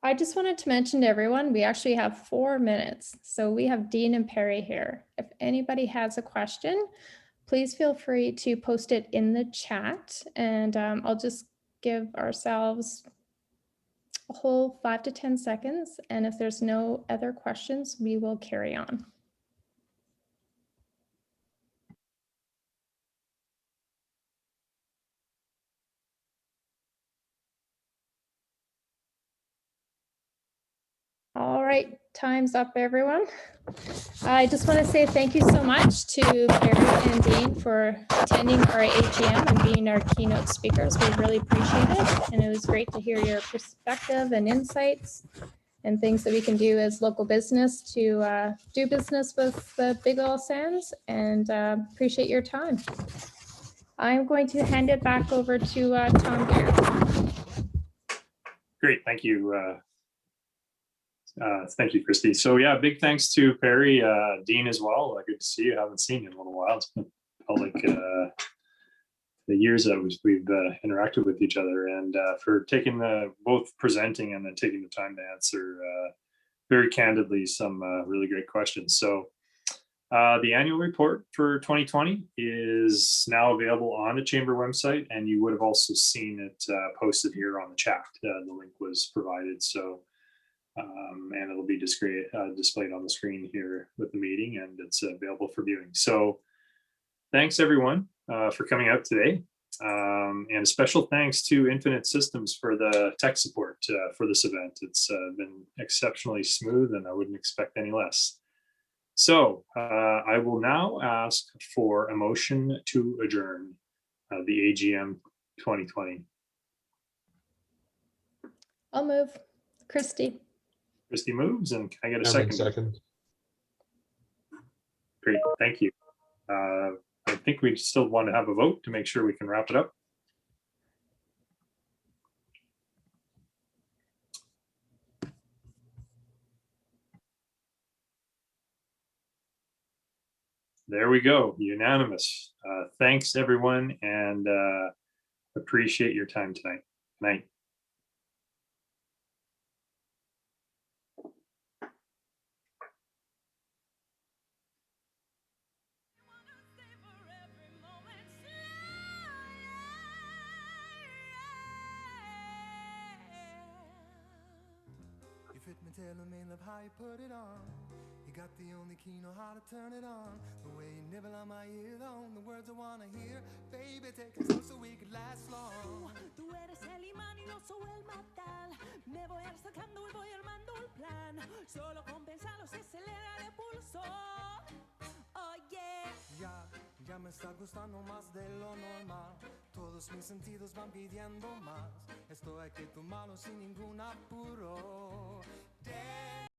I just wanted to mention to everyone, we actually have 4 minutes. So we have Dean and Perry here. If anybody has a question, please feel free to post it in the chat, and I'll just give ourselves a whole 5 to 10 seconds. And if there's no other questions, we will carry on. All right, time's up, everyone. I just want to say thank you so much to Perry and Dean for attending our AGM and being our keynote speakers. We really appreciate it. And it was great to hear your perspective and insights and things that we can do as local business to do business with the big oil sands, and appreciate your time. I'm going to hand it back over to Tom here. Great, thank you. Thank you, Christy. So yeah, big thanks to Perry, Dean as well. Good to see you. Haven't seen you in a little while. It's been like the years that we've interacted with each other, and for taking both presenting and then taking the time to answer very candidly some really great questions. So the annual report for 2020 is now available on the Chamber website, and you would have also seen it posted here on the chat. The link was provided. So and it'll be displayed on the screen here with the meeting, and it's available for viewing. So thanks everyone for coming out today. And a special thanks to Infinite Systems for the tech support for this event. It's been exceptionally smooth, and I wouldn't expect any less. So I will now ask for a motion to adjourn the AGM 2020. I'll move. Christy. Christy moves, and can I get a Cameron second? second. Great, thank you. I think we still want to have a vote to make sure we can wrap it up. There we go, unanimous. Thanks everyone, and appreciate your time tonight. Good night. Fit me, tell me, love how you put it on. You got the only key, know how to turn it on. The way you nibble on my ear, on the words I wanna hear. Baby, take it slow so we could last long. Tú eres el imán y yo soy el metal. Me voy acercando y voy armando el plan. Solo con pensarlo se acelera el pulso. Oh yeah. Ya me está gustando más de lo normal. Todos mis sentidos van pidiendo más. Estoy aquí tu mano sin ningún apuro.